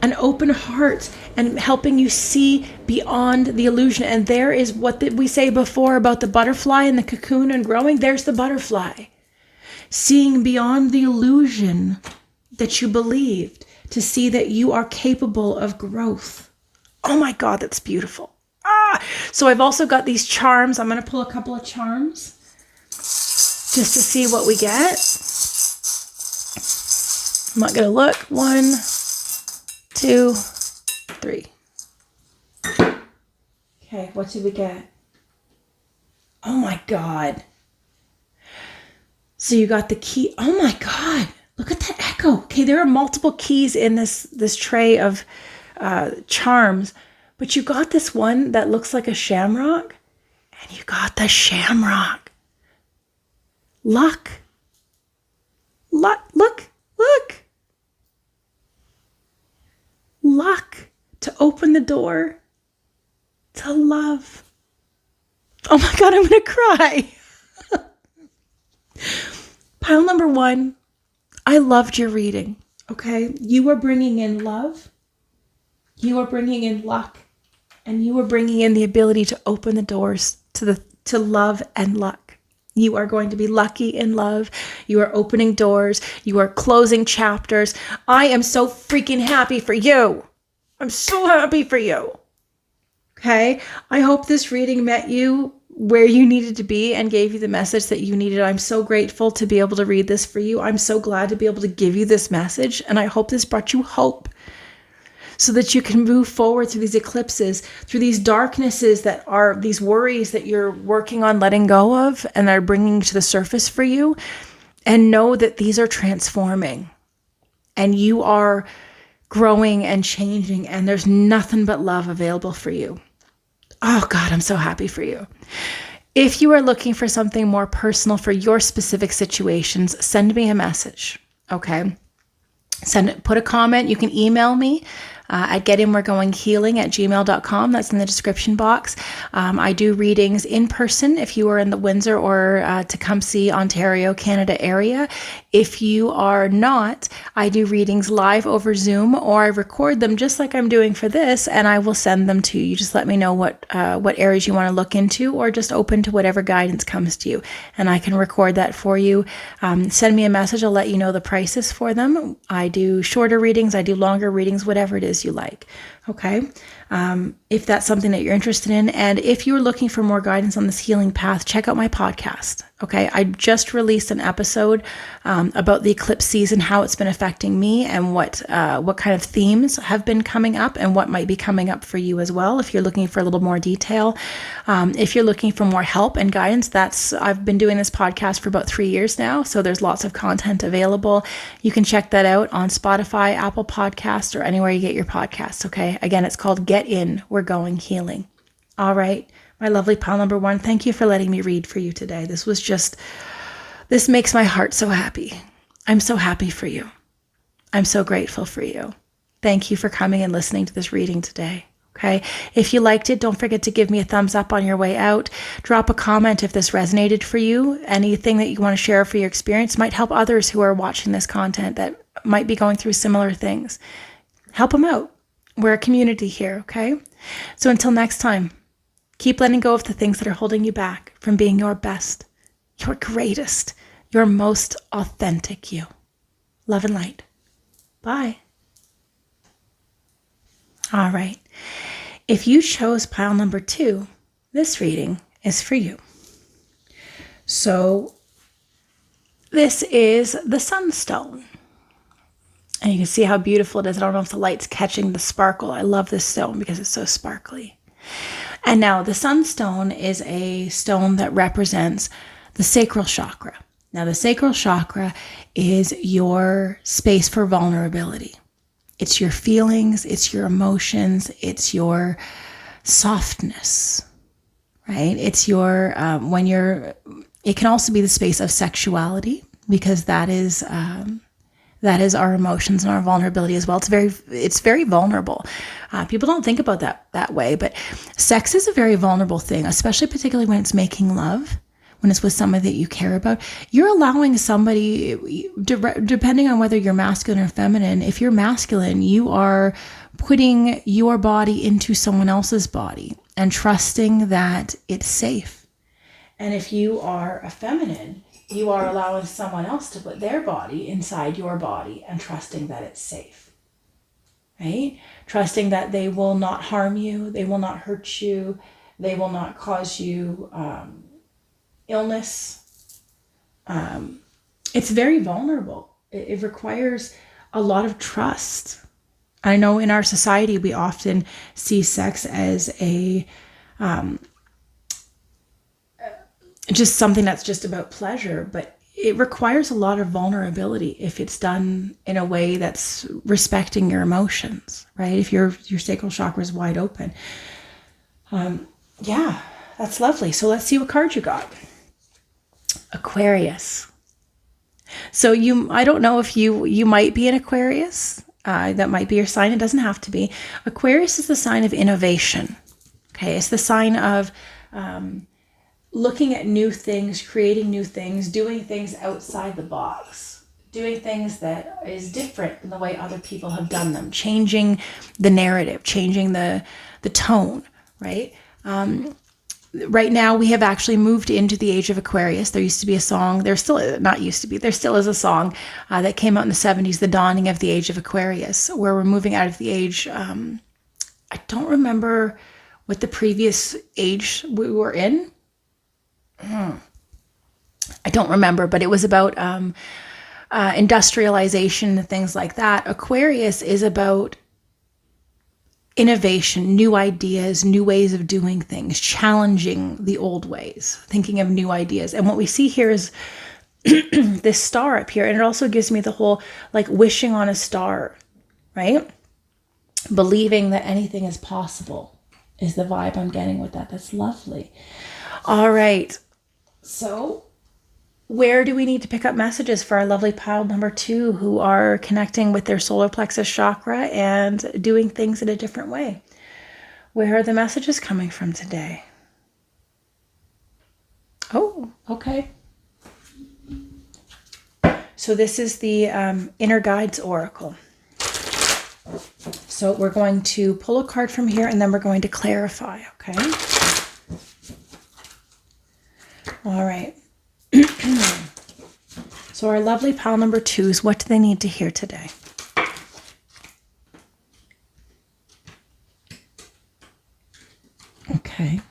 an open heart, and helping you see beyond the illusion. And there is what did we say before about the butterfly and the cocoon and growing? There's the butterfly. Seeing beyond the illusion that you believed, to see that you are capable of growth. Oh my God, that's beautiful. So I've also got these charms. I'm going to pull a couple of charms just to see what we get. I'm not going to look. 1, 2, 3. Okay, what did we get? Oh my God. So you got the key. Oh my God. Look at that echo. Okay, there are multiple keys in this tray of charms, but you got this one that looks like a shamrock, and you got the shamrock. Luck. Luck. Look. Luck to open the door to love. Oh my God, I'm going to cry. Pile number 1, I loved your reading, okay? You are bringing in love, you are bringing in luck, and you are bringing in the ability to open the doors to love and luck. You are going to be lucky in love. You are opening doors. You are closing chapters. I am so freaking happy for you. I'm so happy for you. Okay? I hope this reading met you where you needed to be and gave you the message that you needed. I'm so grateful to be able to read this for you. I'm so glad to be able to give you this message. And I hope this brought you hope so that you can move forward through these eclipses, through these darknesses that are these worries that you're working on letting go of and are bringing to the surface for you. And know that these are transforming and you are growing and changing, and there's nothing but love available for you. Oh God, I'm so happy for you. If you are looking for something more personal for your specific situations, send me a message, okay? Put a comment. You can email me at getinweregoinghealing@gmail.com. That's in the description box. I do readings in person if you are in the Windsor or Tecumseh, Ontario, Canada area. If you are not, I do readings live over Zoom, or I record them just like I'm doing for this, and I will send them to you. You just let me know what areas you want to look into, or just open to whatever guidance comes to you, and I can record that for you. Send me a message. I'll let you know the prices for them. I do shorter readings. I do longer readings, whatever it is you like. Okay. If that's something that you're interested in. And if you're looking for more guidance on this healing path, check out my podcast. Okay. I just released an episode about the eclipse season, how it's been affecting me, and what kind of themes have been coming up and what might be coming up for you as well. If you're looking for a little more detail, if you're looking for more help and guidance, I've been doing this podcast for about 3 years now. So there's lots of content available. You can check that out on Spotify, Apple Podcasts, or anywhere you get your podcasts. Okay. Again, it's called Get In, We're Going Healing. All right. My lovely pile number 1, thank you for letting me read for you today. This makes my heart so happy. I'm so happy for you. I'm so grateful for you. Thank you for coming and listening to this reading today. Okay. If you liked it, don't forget to give me a thumbs up on your way out. Drop a comment if this resonated for you. Anything that you want to share for your experience might help others who are watching this content that might be going through similar things. Help them out. We're a community here. Okay. So until next time, keep letting go of the things that are holding you back from being your best, your greatest, your most authentic you. Love and light. Bye. All right. If you chose pile number 2, this reading is for you. So this is the Sunstone. And you can see how beautiful it is. I don't know if the light's catching the sparkle. I love this stone because it's so sparkly. And now the Sunstone is a stone that represents the sacral chakra. Now the sacral chakra is your space for vulnerability. It's your feelings, it's your emotions, it's your softness, right? It's your, it can also be the space of sexuality, because that is that is our emotions and our vulnerability as well. It's very vulnerable. People don't think about that way, but sex is a very vulnerable thing, especially particularly when it's making love, when it's with somebody that you care about. You're allowing somebody, depending on whether you're masculine or feminine, if you're masculine, you are putting your body into someone else's body and trusting that it's safe. And if you are a feminine, you are allowing someone else to put their body inside your body and trusting that it's safe, right? Trusting that they will not harm you, they will not hurt you, they will not cause you illness. It's very vulnerable. It requires a lot of trust. I know in our society, we often see sex as just something that's just about pleasure, but it requires a lot of vulnerability if it's done in a way that's respecting your emotions, right? If your sacral chakra is wide open. Yeah, that's lovely. So let's see what card you got. Aquarius. So I don't know if you might be an Aquarius. That might be your sign. It doesn't have to be. Aquarius is the sign of innovation. Okay, it's the sign of looking at new things, creating new things, doing things outside the box, doing things that is different than the way other people have done them, changing the narrative, changing the tone, right? Right now we have actually moved into the age of Aquarius. There used to be a song, there still is a song that came out in the 70s, The Dawning of the Age of Aquarius, where we're moving out of the age, I don't remember what the previous age we were in. I don't remember, but it was about industrialization and things like that. Aquarius is about innovation, new ideas, new ways of doing things, challenging the old ways, thinking of new ideas. And what we see here is this star up here. And it also gives me the whole like wishing on a star, right? Believing that anything is possible is the vibe I'm getting with that. That's lovely. All right. So where do we need to pick up messages for our lovely pile number 2 who are connecting with their solar plexus chakra and doing things in a different way? Where are the messages coming from today? Oh, okay. So this is the Inner Guides Oracle. So we're going to pull a card from here and then we're going to clarify, okay? All right. So our lovely pile number 2s, what do they need to hear today? Okay.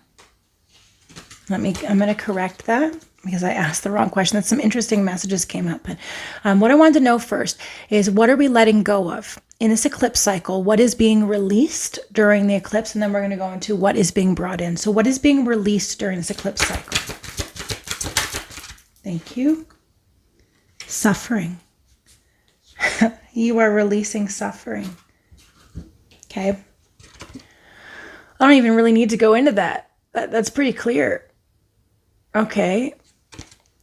I'm going to correct that because I asked the wrong question. Some interesting messages came up. But what I wanted to know first is, what are we letting go of in this eclipse cycle? What is being released during the eclipse? And then we're going to go into what is being brought in. So what is being released during this eclipse cycle? Thank you. Suffering. You are releasing suffering. Okay. I don't even really need to go into that. That's pretty clear. Okay.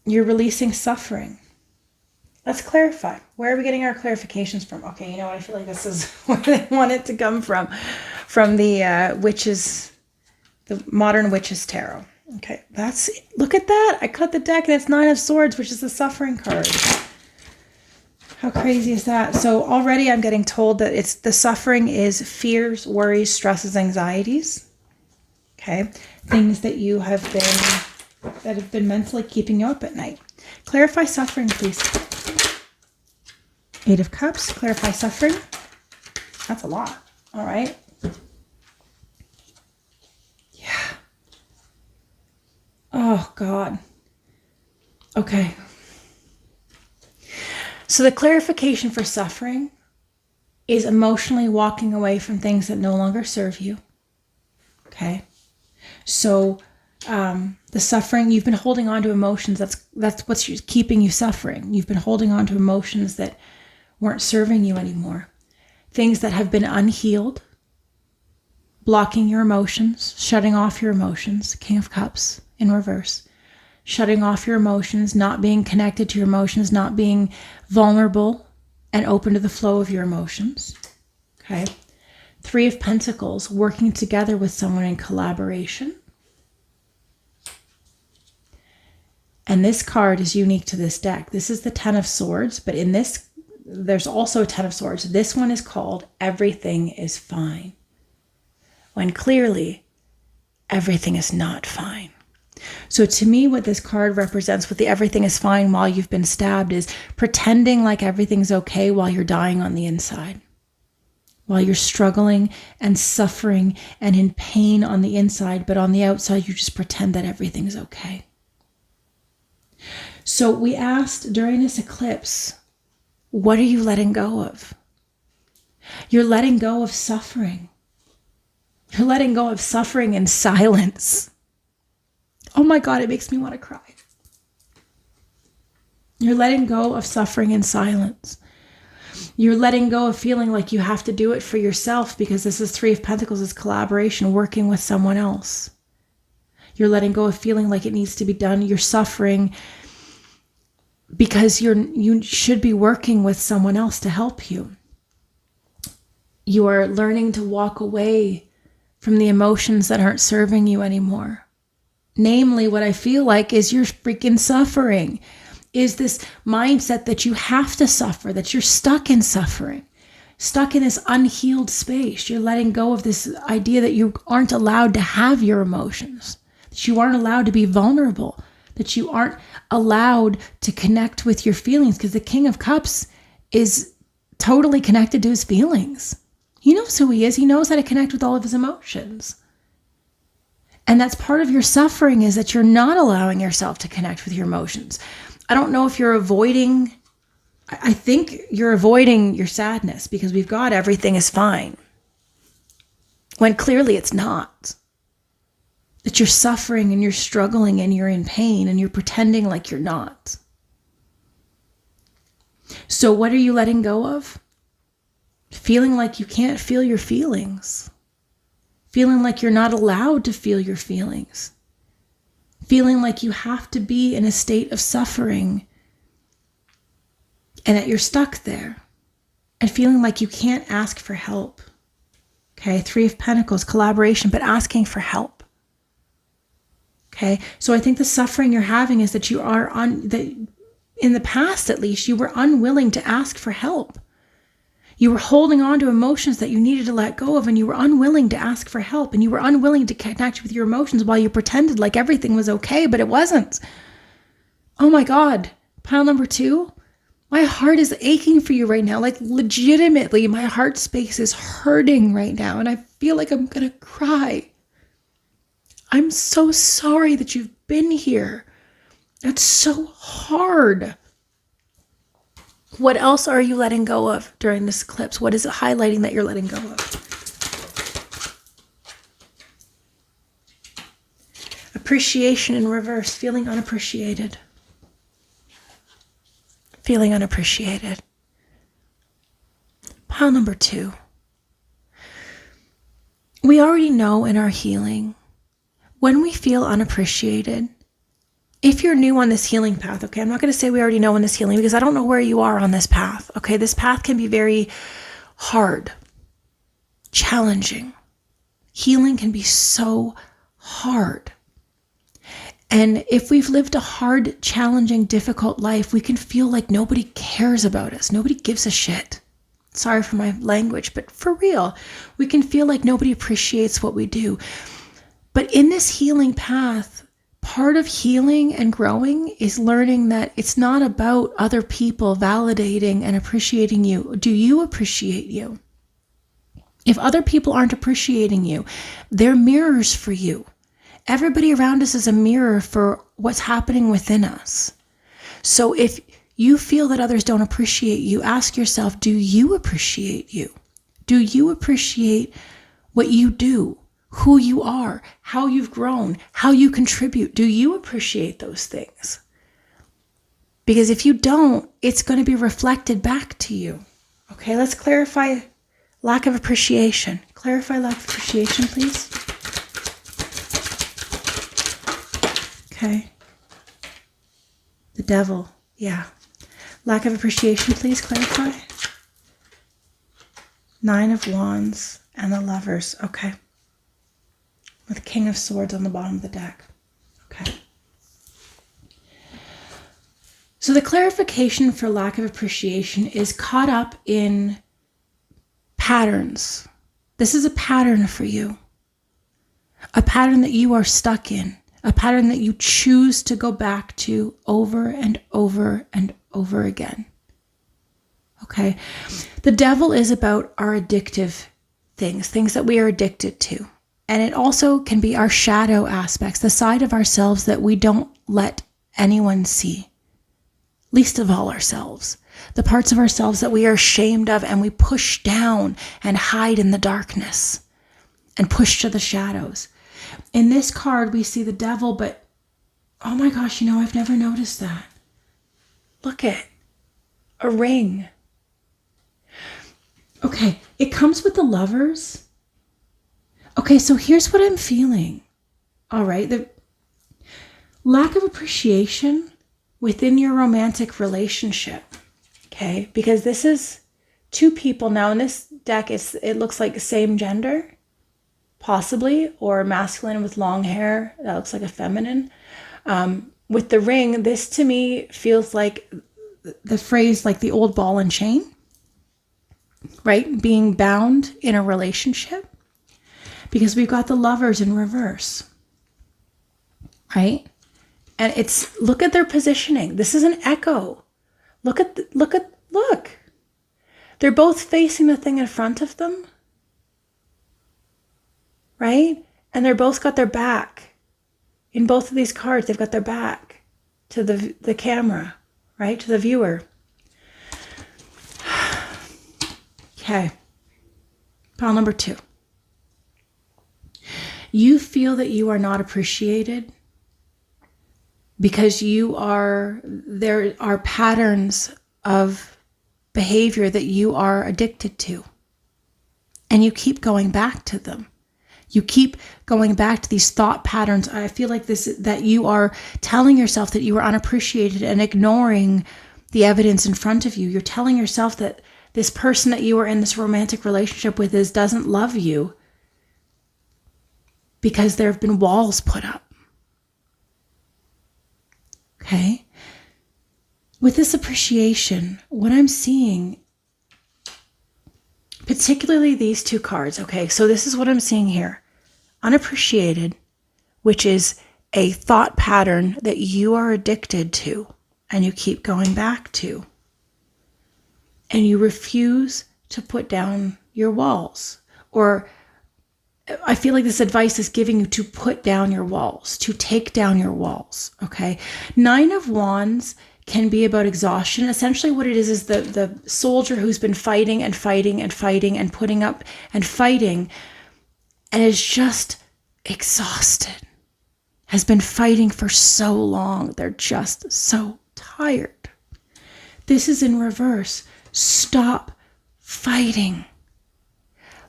You're releasing suffering. Let's clarify. Where are we getting our clarifications from? Okay, you know what? I feel like this is where they want it to come from. From the witches, the modern witches tarot. Okay, look at that. I cut the deck and it's 9 of Swords, which is the suffering card. How crazy is that? So already I'm getting told that the suffering is fears, worries, stresses, anxieties. Okay, things that have been mentally keeping you up at night. Clarify suffering, please. 8 of Cups, clarify suffering. That's a lot. All right. Yeah. Oh, God. Okay. So the clarification for suffering is emotionally walking away from things that no longer serve you. Okay. So the suffering, you've been holding on to emotions. That's what's keeping you suffering. You've been holding on to emotions that weren't serving you anymore. Things that have been unhealed, blocking your emotions, shutting off your emotions. King of Cups in reverse. Shutting off your emotions, not being connected to your emotions, not being vulnerable and open to the flow of your emotions. Okay. 3 of Pentacles, working together with someone in collaboration. And this card is unique to this deck. This is the 10 of Swords, but in this, there's also a 10 of Swords. This one is called Everything is Fine, when clearly everything is not fine. So to me, what this card represents with the everything is fine while you've been stabbed is pretending like everything's okay while you're dying on the inside, while you're struggling and suffering and in pain on the inside, but on the outside, you just pretend that everything's okay. So we asked during this eclipse, what are you letting go of? You're letting go of suffering. You're letting go of suffering in silence. Oh my God, it makes me want to cry. You're letting go of suffering in silence. You're letting go of feeling like you have to do it for yourself, because this is 3 of Pentacles, is collaboration, working with someone else. You're letting go of feeling like it needs to be done. You're suffering because you should be working with someone else to help you. You are learning to walk away from the emotions that aren't serving you anymore. Namely, what I feel like is you're freaking suffering, is this mindset that you have to suffer, that you're stuck in suffering, stuck in this unhealed space. You're letting go of this idea that you aren't allowed to have your emotions, that you aren't allowed to be vulnerable, that you aren't allowed to connect with your feelings, because the King of Cups is totally connected to his feelings. He knows who he is. He knows how to connect with all of his emotions. And that's part of your suffering, is that you're not allowing yourself to connect with your emotions. I don't know if you're avoiding, I think you're avoiding your sadness, because we've got everything is fine, when clearly it's not. That you're suffering and you're struggling and you're in pain and you're pretending like you're not. So what are you letting go of? Feeling like you can't feel your feelings. Feeling like you're not allowed to feel your feelings. Feeling like you have to be in a state of suffering and that you're stuck there. And feeling like you can't ask for help. Okay, 3 of Pentacles, collaboration, but asking for help. Okay, so I think the suffering you're having is that you are in the past, at least, you were unwilling to ask for help. You were holding on to emotions that you needed to let go of, and you were unwilling to ask for help, and you were unwilling to connect with your emotions while you pretended like everything was okay, but it wasn't. Oh my God. Pile number 2. My heart is aching for you right now. Like, legitimately, my heart space is hurting right now, and I feel like I'm going to cry. I'm so sorry that you've been here. That's so hard. What else are you letting go of during this eclipse? What is it highlighting that you're letting go of? Appreciation in reverse, feeling unappreciated. Feeling unappreciated. Pile number 2. We already know in our healing, when we feel unappreciated, if you're new on this healing path, okay, I'm not going to say we already know on this healing, because I don't know where you are on this path, okay? This path can be very hard, challenging. Healing can be so hard. And if we've lived a hard, challenging, difficult life, we can feel like nobody cares about us. Nobody gives a shit. Sorry for my language, but for real, we can feel like nobody appreciates what we do. But in this healing path, part of healing and growing is learning that it's not about other people validating and appreciating you. Do you appreciate you? If other people aren't appreciating you, they're mirrors for you. Everybody around us is a mirror for what's happening within us. So if you feel that others don't appreciate you, ask yourself, do you appreciate you? Do you appreciate what you do? Who you are, how you've grown, how you contribute. Do you appreciate those things? Because if you don't, it's going to be reflected back to you. Okay, let's clarify lack of appreciation. Clarify lack of appreciation, please. Okay. The devil, yeah. Lack of appreciation, please clarify. Nine of Wands and the Lovers. Okay. With King of Swords on the bottom of the deck. Okay. So the clarification for lack of appreciation is caught up in patterns. This is a pattern for you. A pattern that you are stuck in. A pattern that you choose to go back to over and over and over again. Okay? The devil is about our addictive things that we are addicted to. And it also can be our shadow aspects, the side of ourselves that we don't let anyone see. Least of all ourselves. The parts of ourselves that we are ashamed of and we push down and hide in the darkness and push to the shadows. In this card, we see the devil, but oh my gosh, I've never noticed that. Look at a ring. Okay, it comes with the Lovers. Okay, so here's what I'm feeling. All right, the lack of appreciation within your romantic relationship. Okay, because this is two people now in this deck. It looks like the same gender, possibly, or masculine with long hair. That looks like a feminine. With the ring, this to me feels like the phrase like the old ball and chain, right? Being bound in a relationship. Because we've got the Lovers in reverse, right? And look at their positioning. This is an echo. Look. They're both facing the thing in front of them, right? And they're both got their back. In both of these cards, they've got their back to the camera, right? To the viewer. Okay. Pile number 2. You feel that you are not appreciated because there are patterns of behavior that you are addicted to. And you keep going back to them. You keep going back to these thought patterns. I feel like that you are telling yourself that you are unappreciated and ignoring the evidence in front of you. You're telling yourself that this person that you are in this romantic relationship with doesn't love you because there have been walls put up. Okay? With this appreciation, what I'm seeing, particularly these two cards, okay? So this is what I'm seeing here. Unappreciated, which is a thought pattern that you are addicted to and you keep going back to. And you refuse to put down your walls. Or I feel like this advice is giving you to put down your walls, to take down your walls, okay? 9 of Wands can be about exhaustion. Essentially what it is the soldier who's been fighting and fighting and fighting and putting up and fighting and is just exhausted, has been fighting for so long. They're just so tired. This is in reverse. Stop fighting.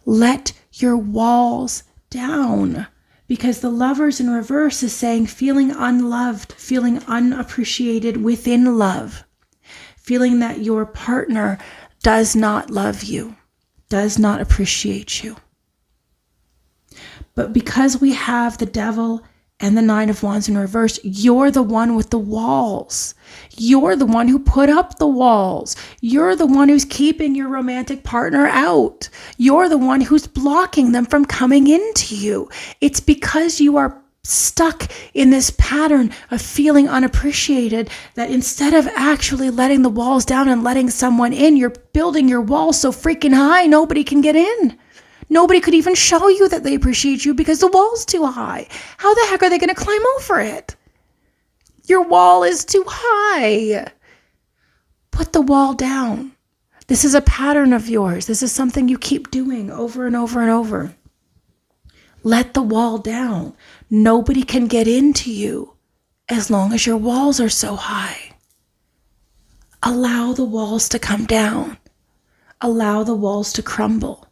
Let your walls down, because the Lovers in reverse is saying feeling unloved, feeling unappreciated within love, feeling that your partner does not love you, does not appreciate you. But because we have the devil and the 9 of Wands in reverse, you're the one with the walls. You're the one who put up the walls. You're the one who's keeping your romantic partner out. You're the one who's blocking them from coming into you. It's because you are stuck in this pattern of feeling unappreciated that instead of actually letting the walls down and letting someone in, you're building your walls so freaking high nobody can get in. Nobody could even show you that they appreciate you because the wall's too high. How the heck are they going to climb over it? Your wall is too high. Put the wall down. This is a pattern of yours. This is something you keep doing over and over and over. Let the wall down. Nobody can get into you as long as your walls are so high. Allow the walls to come down. Allow the walls to crumble.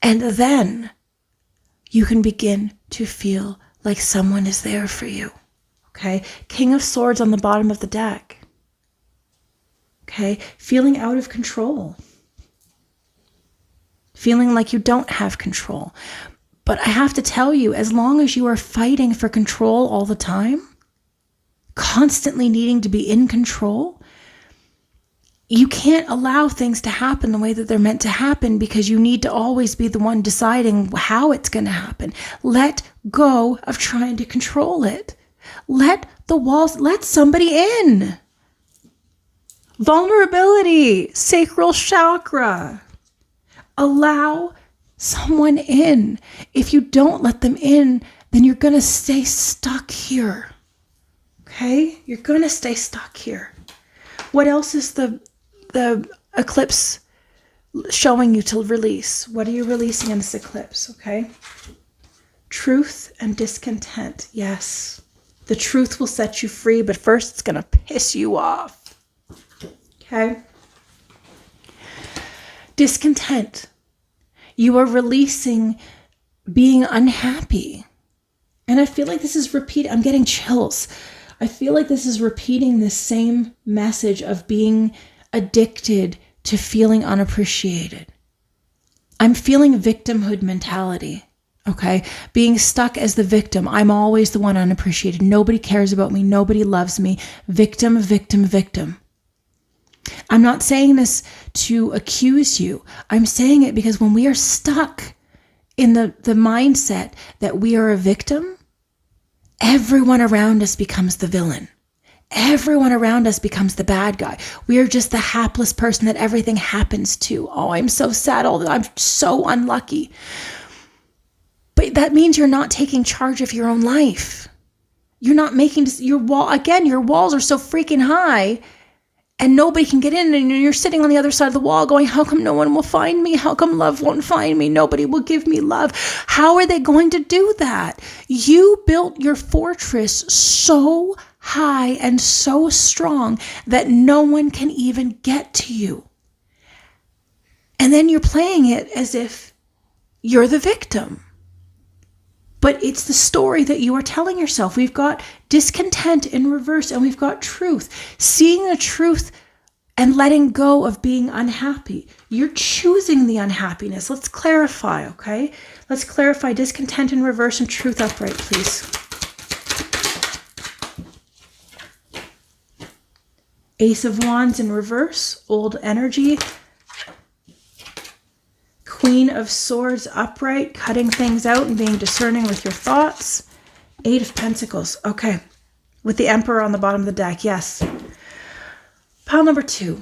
And then you can begin to feel like someone is there for you. Okay? King of Swords on the bottom of the deck. Okay? Feeling out of control. feeling like you don't have control. But I have to tell you, as long as you are fighting for control all the time, constantly needing to be in control, you can't allow things to happen the way that they're meant to happen, because you need to always be the one deciding how it's going to happen. Let go of trying to control it. Let somebody in. Vulnerability, sacral chakra. Allow someone in. If you don't let them in, then you're going to stay stuck here. Okay? You're going to stay stuck here. What else is the eclipse showing you to release? What are you releasing in this eclipse? Okay? Truth and discontent. Yes. The truth will set you free, but first it's going to piss you off. Okay? Discontent. You are releasing being unhappy. And I feel like this is I'm getting chills. I feel like this is repeating the same message of being addicted to feeling unappreciated. I'm feeling victimhood mentality. Okay? Being stuck as the victim. I'm always the one unappreciated. Nobody cares about me. Nobody loves me. Victim, victim, victim. I'm not saying this to accuse you. I'm saying it because when we are stuck in the mindset that we are a victim, everyone around us becomes the villain. Everyone around us becomes the bad guy. We are just the hapless person that everything happens to. Oh, I'm so sad. I'm so unlucky. But that means you're not taking charge of your own life. You're not making your walls are so freaking high, and nobody can get in, and you're sitting on the other side of the wall going, how come no one will find me? How come love won't find me? Nobody will give me love. How are they going to do that? You built your fortress so high and so strong that no one can even get to you. And then you're playing it as if you're the victim. But it's the story that you are telling yourself. We've got discontent in reverse, and we've got truth. Seeing the truth and letting go of being unhappy. You're choosing the unhappiness. Let's clarify, okay? Let's clarify discontent in reverse and truth upright, please. Ace of Wands in reverse, old energy. Queen of Swords upright, cutting things out and being discerning with your thoughts. Eight of Pentacles. Okay. With the Emperor on the bottom of the deck. Yes. Pile number 2.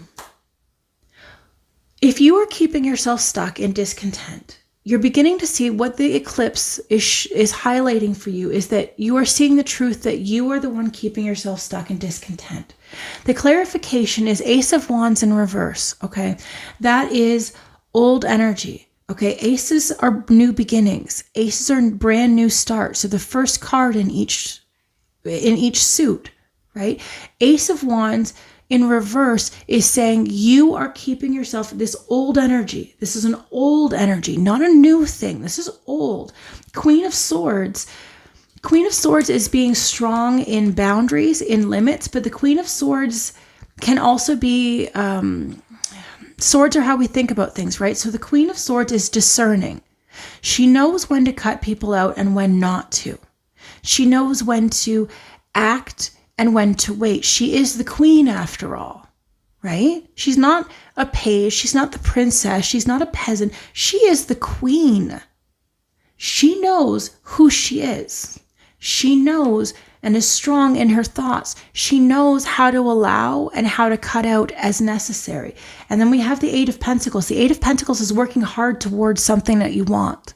If you are keeping yourself stuck in discontent, you're beginning to see what the eclipse is highlighting for you is that you are seeing the truth that you are the one keeping yourself stuck in discontent. The clarification is Ace of Wands in reverse. Okay. That is old energy. Okay, aces are new beginnings. Aces are brand new starts. So the first card in each suit, right? Ace of Wands in reverse is saying you are keeping yourself this old energy. This is an old energy, not a new thing. This is old. Queen of Swords is being strong in boundaries, in limits, but the Queen of Swords can also be swords are how we think about things, right? So the Queen of Swords is discerning. She knows when to cut people out and when not to. She knows when to act and when to wait. She is the queen after all, right? She's not a page. She's not the princess. She's not a peasant. She is the queen. She knows who she is. She knows and is strong in her thoughts. She knows how to allow and how to cut out as necessary. And then we have the Eight of Pentacles. The Eight of Pentacles is working hard towards something that you want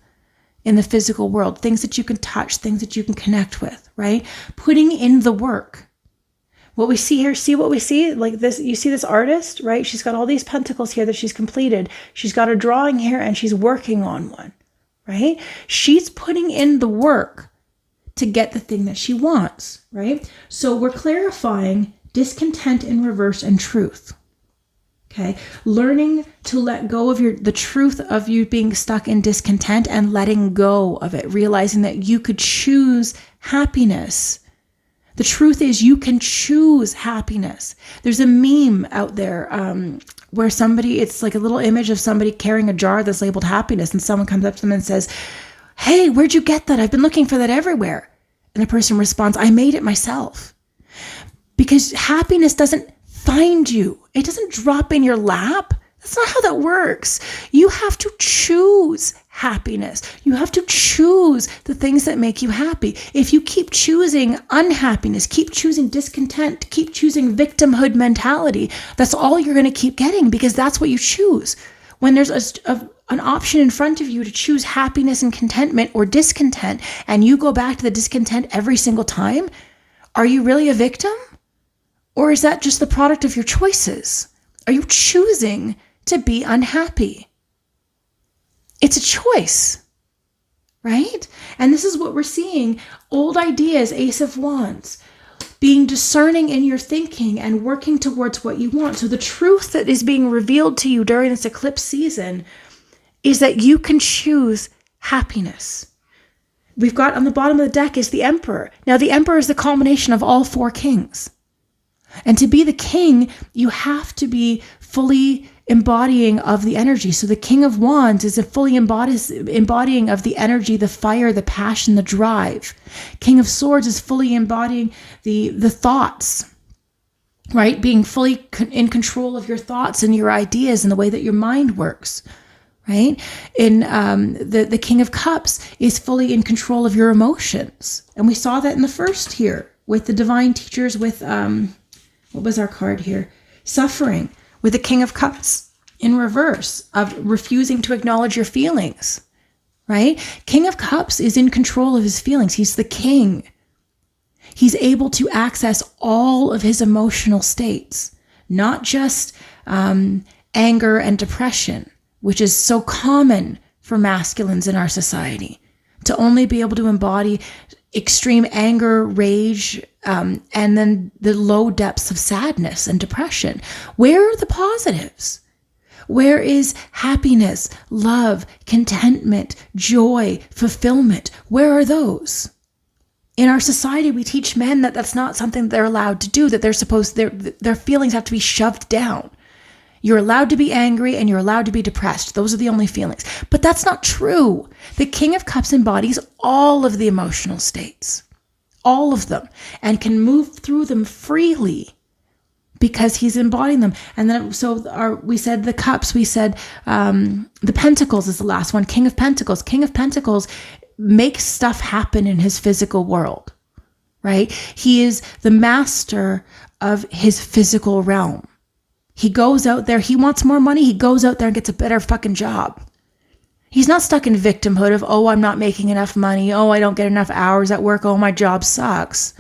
in the physical world, things that you can touch, things that you can connect with, right? Putting in the work. What we see here, see what we see? Like this, you see this artist, right? She's got all these pentacles here that she's completed. She's got a drawing here and she's working on one, right? She's putting in the work to get the thing that she wants, right? So we're clarifying discontent in reverse and truth. Okay, learning to let go of the truth of you being stuck in discontent and letting go of it, realizing that you could choose happiness. The truth is you can choose happiness. There's a meme out there where it's like a little image of somebody carrying a jar that's labeled happiness, and someone comes up to them and says, "Hey, where'd you get that? I've been looking for that everywhere." And the person responds, "I made it myself." Because happiness doesn't find you. It doesn't drop in your lap. That's not how that works. You have to choose happiness. You have to choose the things that make you happy. If you keep choosing unhappiness, keep choosing discontent, keep choosing victimhood mentality, that's all you're going to keep getting, because that's what you choose. When there's an option in front of you to choose happiness and contentment or discontent, and you go back to the discontent every single time, are you really a victim? Or is that just the product of your choices? Are you choosing to be unhappy? It's a choice, right? And this is what we're seeing. Old ideas, Ace of Wands, being discerning in your thinking and working towards what you want. So the truth that is being revealed to you during this eclipse season is that you can choose happiness. We've got on the bottom of the deck is the Emperor. Now the Emperor is the culmination of all four kings. And to be the king, you have to be fully embodying of the energy. So the King of Wands is a fully embodying of the energy, the fire, the passion, the drive. King of Swords is fully embodying the thoughts, right? Being fully in control of your thoughts and your ideas and the way that your mind works, right? In the King of Cups is fully in control of your emotions. And we saw that in the first here with the divine teachers with, what was our card here? Suffering. With the King of Cups in reverse of refusing to acknowledge your feelings, right? King of Cups is in control of his feelings. He's the king. He's able to access all of his emotional states, not just anger and depression, which is so common for masculines in our society, to only be able to embody extreme anger, rage, and then the low depths of sadness and depression. Where are the positives? Where is happiness, love, contentment, joy, fulfillment? Where are those? In our society, we teach men that that's not something they're allowed to do, that their feelings have to be shoved down. You're allowed to be angry and you're allowed to be depressed. Those are the only feelings. But that's not true. The King of Cups embodies all of the emotional states, all of them, and can move through them freely because he's embodying them. And then we said the cups, we said the pentacles is the last one. King of Pentacles. King of Pentacles makes stuff happen in his physical world, right? He is the master of his physical realm. He goes out there, he wants more money, he goes out there and gets a better fucking job. He's not stuck in victimhood of, oh, I'm not making enough money, oh, I don't get enough hours at work, oh, my job sucks.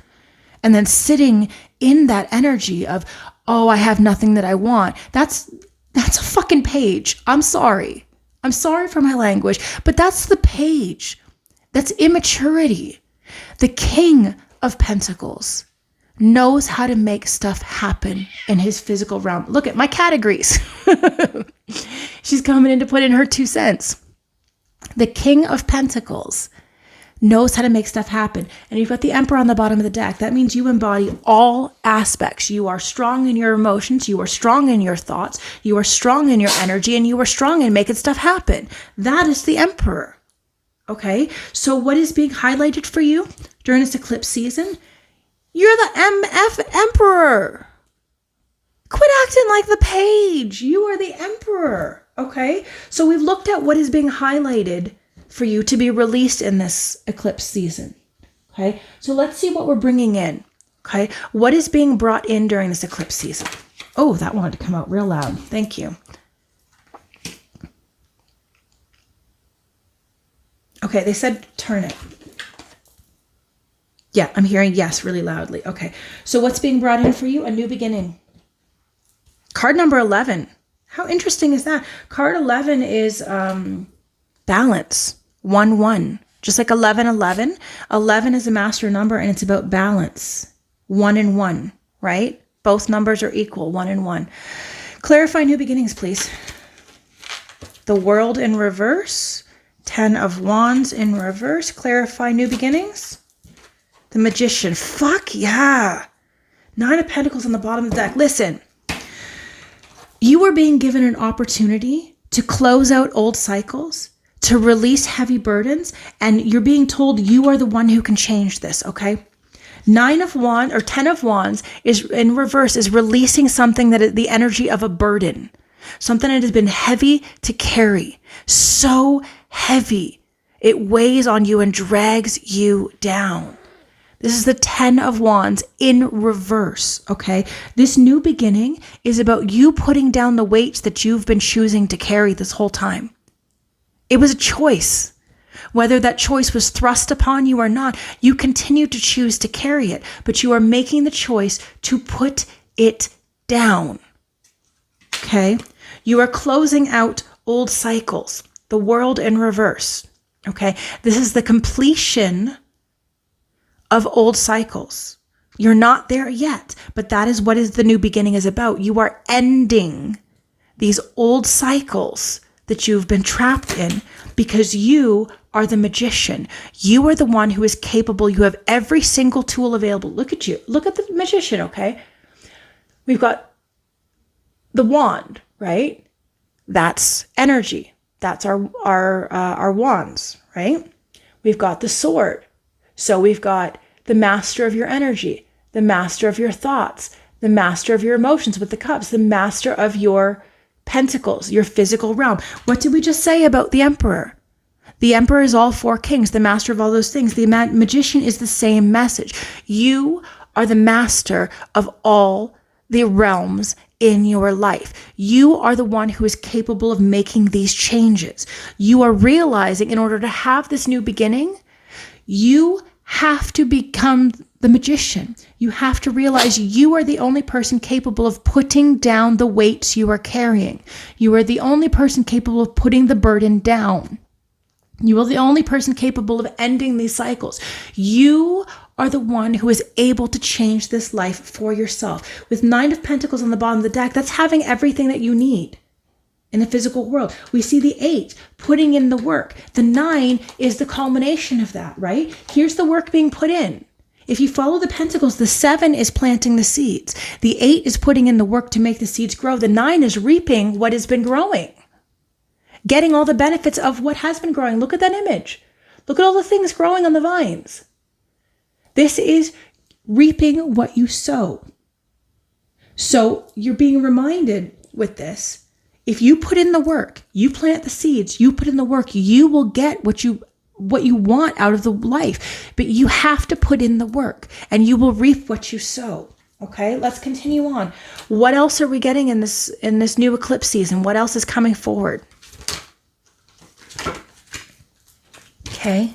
And then sitting in that energy of, oh, I have nothing that I want. That's a fucking page. I'm sorry for my language, but that's the page. That's immaturity. The King of Pentacles knows how to make stuff happen in his physical realm. Look at my categories. She's coming in to put in her 2 cents. The King of Pentacles knows how to make stuff happen. And you've got the Emperor on the bottom of the deck. That means you embody all aspects. You are strong in your emotions. You are strong in your thoughts. You are strong in your energy. And you are strong in making stuff happen. That is the Emperor. Okay? So what is being highlighted for you during this eclipse season? You're the MF Emperor. Quit acting like the page. You are the Emperor. Okay? So we've looked at what is being highlighted for you to be released in this eclipse season. Okay? So let's see what we're bringing in. Okay? What is being brought in during this eclipse season? Oh, that wanted to come out real loud. Thank you. Okay, they said turn it. Yeah, I'm hearing yes really loudly. Okay, so what's being brought in for you? A new beginning. Card number 11. How interesting is that? Card 11 is balance. 1-1. Just like 11-11. 11 is a master number and it's about balance. 1 and 1, right? Both numbers are equal, 1 and 1. Clarify new beginnings, please. The World in reverse. 10 of Wands in reverse. Clarify new beginnings. The Magician. Fuck yeah. 9 of Pentacles on the bottom of the deck. Listen, you are being given an opportunity to close out old cycles, to release heavy burdens, and you're being told you are the one who can change this, okay? 9 of Wands or 10 of Wands is in reverse, is releasing something that is the energy of a burden, something that has been heavy to carry, so heavy it weighs on you and drags you down. This is the 10 of Wands in reverse, okay? This new beginning is about you putting down the weights that you've been choosing to carry this whole time. It was a choice. Whether that choice was thrust upon you or not, you continue to choose to carry it, but you are making the choice to put it down, okay? You are closing out old cycles, the world in reverse, okay? This is the completion of old cycles. You're not there yet, but that is what is the new beginning is about. You are ending these old cycles that you've been trapped in because you are the Magician. You are the one who is capable. You have every single tool available. Look at you. Look at the Magician, okay? We've got the wand, right? That's energy. That's our wands, right? We've got the sword. So we've got the master of your energy, the master of your thoughts, the master of your emotions with the cups, the master of your pentacles, your physical realm. What did we just say about the Emperor? The Emperor is all 4 kings, the master of all those things. The Magician is the same message. You are the master of all the realms in your life. You are the one who is capable of making these changes. You are realizing in order to have this new beginning, you have to become the Magician. You have to realize you are the only person capable of putting down the weights you are carrying. You are the only person capable of putting the burden down. You are the only person capable of ending these cycles. You are the one who is able to change this life for yourself. With 9 of Pentacles on the bottom of the deck, that's having everything that you need in the physical world. We see the 8, putting in the work. The 9 is the culmination of that, right? Here's the work being put in. If you follow the Pentacles, the 7 is planting the seeds. The 8 is putting in the work to make the seeds grow. The 9 is reaping what has been growing, getting all the benefits of what has been growing. Look at that image. Look at all the things growing on the vines. This is reaping what you sow. So you're being reminded with this, if you put in the work, you plant the seeds, you put in the work, you will get what you want out of the life. But you have to put in the work and you will reap what you sow. Okay, let's continue on. What else are we getting in this new eclipse season? What else is coming forward? Okay.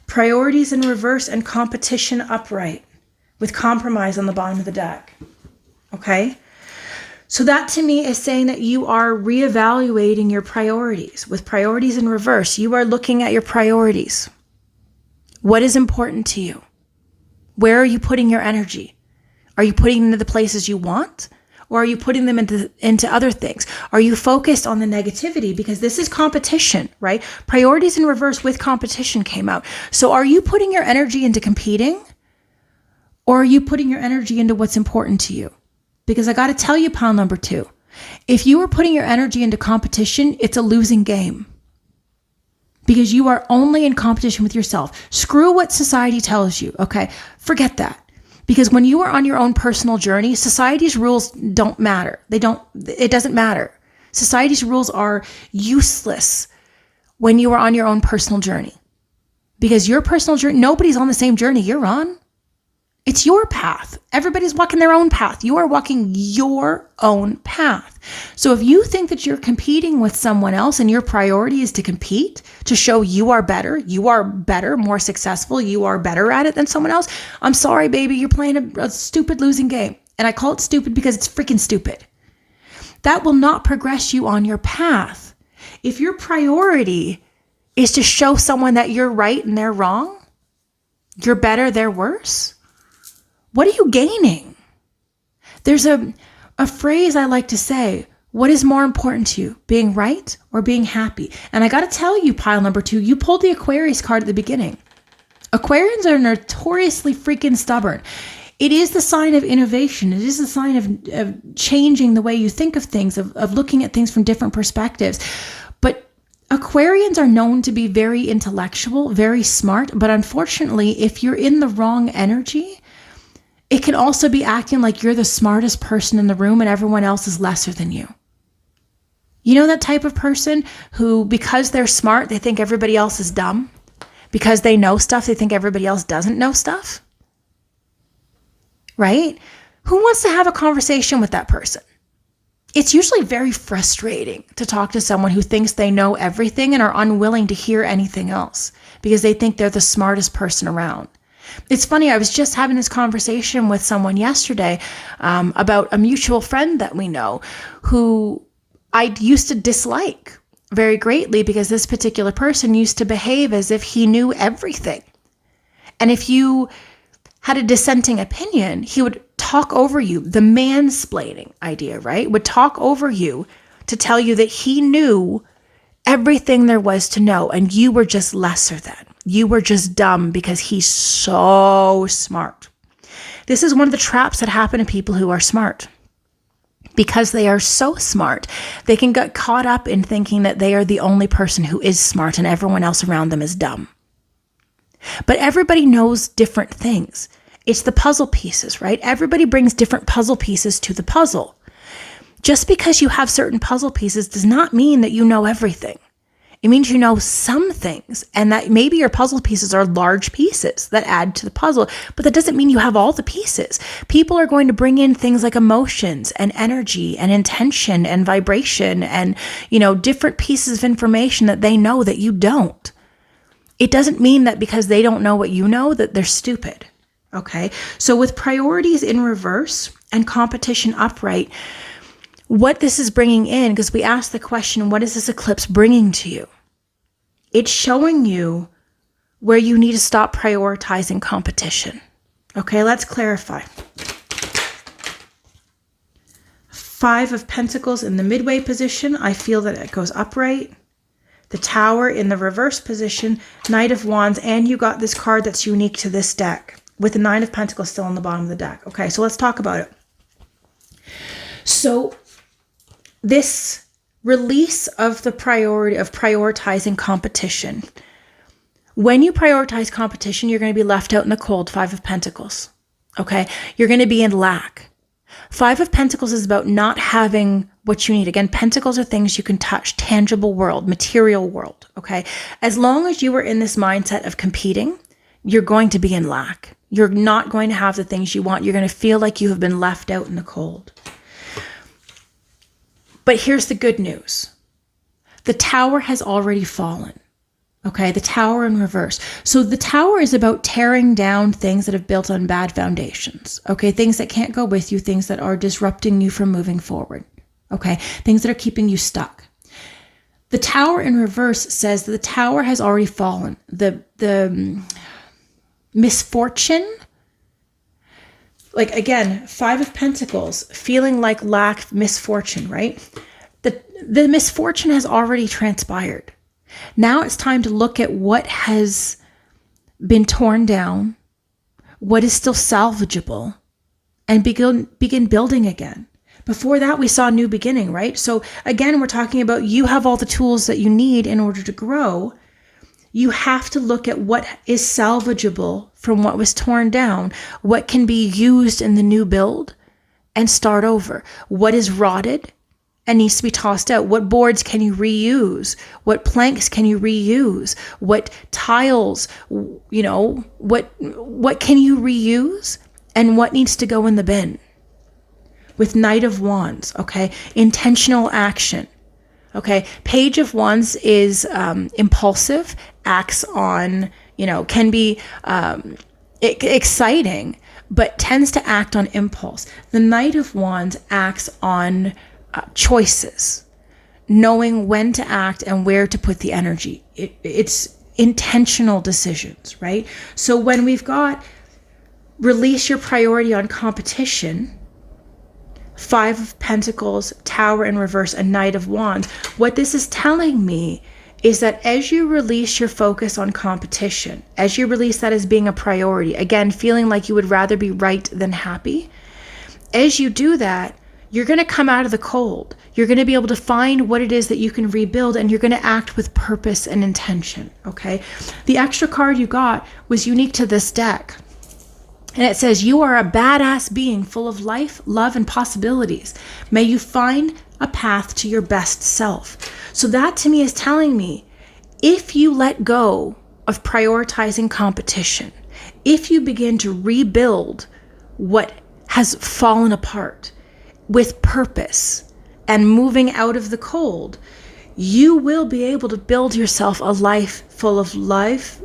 Priorities in reverse and competition upright with compromise on the bottom of the deck. Okay. So that to me is saying that you are reevaluating your priorities. With priorities in reverse, you are looking at your priorities. What is important to you? Where are you putting your energy? Are you putting them into the places you want? Or are you putting them into other things? Are you focused on the negativity? Because this is competition, right? Priorities in reverse with competition came out. So are you putting your energy into competing? Or are you putting your energy into what's important to you? Because I got to tell you, pile number 2, if you are putting your energy into competition, it's a losing game. Because you are only in competition with yourself. Screw what society tells you, okay? Forget that. Because when you are on your own personal journey, society's rules don't matter. It doesn't matter. Society's rules are useless when you are on your own personal journey. Because your personal journey, nobody's on the same journey you're on. It's your path. Everybody's walking their own path. You are walking your own path. So if you think that you're competing with someone else and your priority is to compete, to show you are better, more successful, you are better at it than someone else, I'm sorry, baby, you're playing a stupid losing game. And I call it stupid because it's freaking stupid. That will not progress you on your path. If your priority is to show someone that you're right and they're wrong, you're better, they're worse, what are you gaining? There's a phrase I like to say, what is more important to you, being right or being happy? And I got to tell you, pile number 2, you pulled the Aquarius card at the beginning. Aquarians are notoriously freaking stubborn. It is the sign of innovation. It is the sign of changing the way you think of things, of looking at things from different perspectives. But Aquarians are known to be very intellectual, very smart. But unfortunately, if you're in the wrong energy, it can also be acting like you're the smartest person in the room and everyone else is lesser than you. You know that type of person who, because they're smart, they think everybody else is dumb? Because they know stuff, they think everybody else doesn't know stuff? Right? Who wants to have a conversation with that person? It's usually very frustrating to talk to someone who thinks they know everything and are unwilling to hear anything else because they think they're the smartest person around. It's funny, I was just having this conversation with someone yesterday about a mutual friend that we know who I used to dislike very greatly because this particular person used to behave as if he knew everything. And if you had a dissenting opinion, he would talk over you. The mansplaining idea, right? Would talk over you to tell you that he knew everything there was to know and you were just lesser than. You were just dumb because he's so smart. This is one of the traps that happen to people who are smart. Because they are so smart, they can get caught up in thinking that they are the only person who is smart and everyone else around them is dumb. But everybody knows different things. It's the puzzle pieces, right? Everybody brings different puzzle pieces to the puzzle. Just because you have certain puzzle pieces does not mean that you know everything. It means you know some things and that maybe your puzzle pieces are large pieces that add to the puzzle, but that doesn't mean you have all the pieces. People are going to bring in things like emotions and energy and intention and vibration and, different pieces of information that they know that you don't. It doesn't mean that because they don't know what you know that they're stupid. Okay. So with priorities in reverse and competition upright, what this is bringing in, because we asked the question, what is this eclipse bringing to you? It's showing you where you need to stop prioritizing competition. Okay, let's clarify. 5 of Pentacles in the midway position. I feel that it goes upright. The Tower in the reverse position. Knight of Wands. And you got this card that's unique to this deck with the 9 of Pentacles still on the bottom of the deck. Okay, so let's talk about it. So this release of the priority of prioritizing competition. When you prioritize competition, you're going to be left out in the cold, 5 of Pentacles. Okay? You're going to be in lack. 5 of Pentacles is about not having what you need. Again, Pentacles are things you can touch, tangible world, material world. Okay? As long as you are in this mindset of competing, you're going to be in lack. You're not going to have the things you want. You're going to feel like you have been left out in the cold. But here's the good news. The Tower has already fallen. Okay, the Tower in reverse. So the Tower is about tearing down things that have built on bad foundations. Okay, things that can't go with you, things that are disrupting you from moving forward. Okay, things that are keeping you stuck. The Tower in reverse says that the Tower has already fallen. The misfortune, like again, 5 of Pentacles, feeling like lack, misfortune, right? The misfortune has already transpired. Now it's time to look at what has been torn down, what is still salvageable, and begin building again. Before that, we saw a new beginning, right? So again, we're talking about you have all the tools that you need in order to grow. You have to look at what is salvageable from what was torn down, what can be used in the new build, and start over. What is rotted and needs to be tossed out? What boards can you reuse? What planks can you reuse? What tiles, what can you reuse? And what needs to go in the bin? With Knight of Wands, okay? Intentional action. Okay, Page of Wands is impulsive, acts on, can be exciting, but tends to act on impulse. The Knight of Wands acts on choices, knowing when to act and where to put the energy. It's intentional decisions, right? So when we've got release your priority on competition, 5 of Pentacles, Tower in reverse, and Knight of Wands, what this is telling me is that as you release your focus on competition, as you release that as being a priority, again, feeling like you would rather be right than happy, as you do that, you're going to come out of the cold. You're going to be able to find what it is that you can rebuild, and you're going to act with purpose and intention, okay? The extra card you got was unique to this deck. And it says, you are a badass being full of life, love, and possibilities. May you find a path to your best self. So that to me is telling me, if you let go of prioritizing competition, if you begin to rebuild what has fallen apart with purpose and moving out of the cold, you will be able to build yourself a life full of life,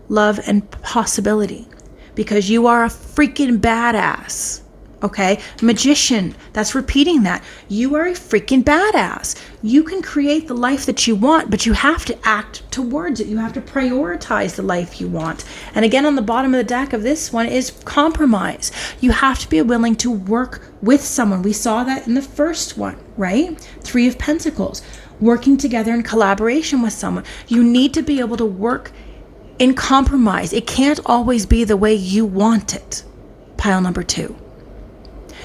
love, and possibility, because you are a freaking badass. Okay, magician, that's repeating that. You are a freaking badass. You can create the life that you want, but you have to act towards it. You have to prioritize the life you want. And again, on the bottom of the deck of this one is compromise. You have to be willing to work with someone. We saw that in the first one, right? 3 of Pentacles, working together in collaboration with someone. You need to be able to work in compromise. It can't always be the way you want it. Pile number 2.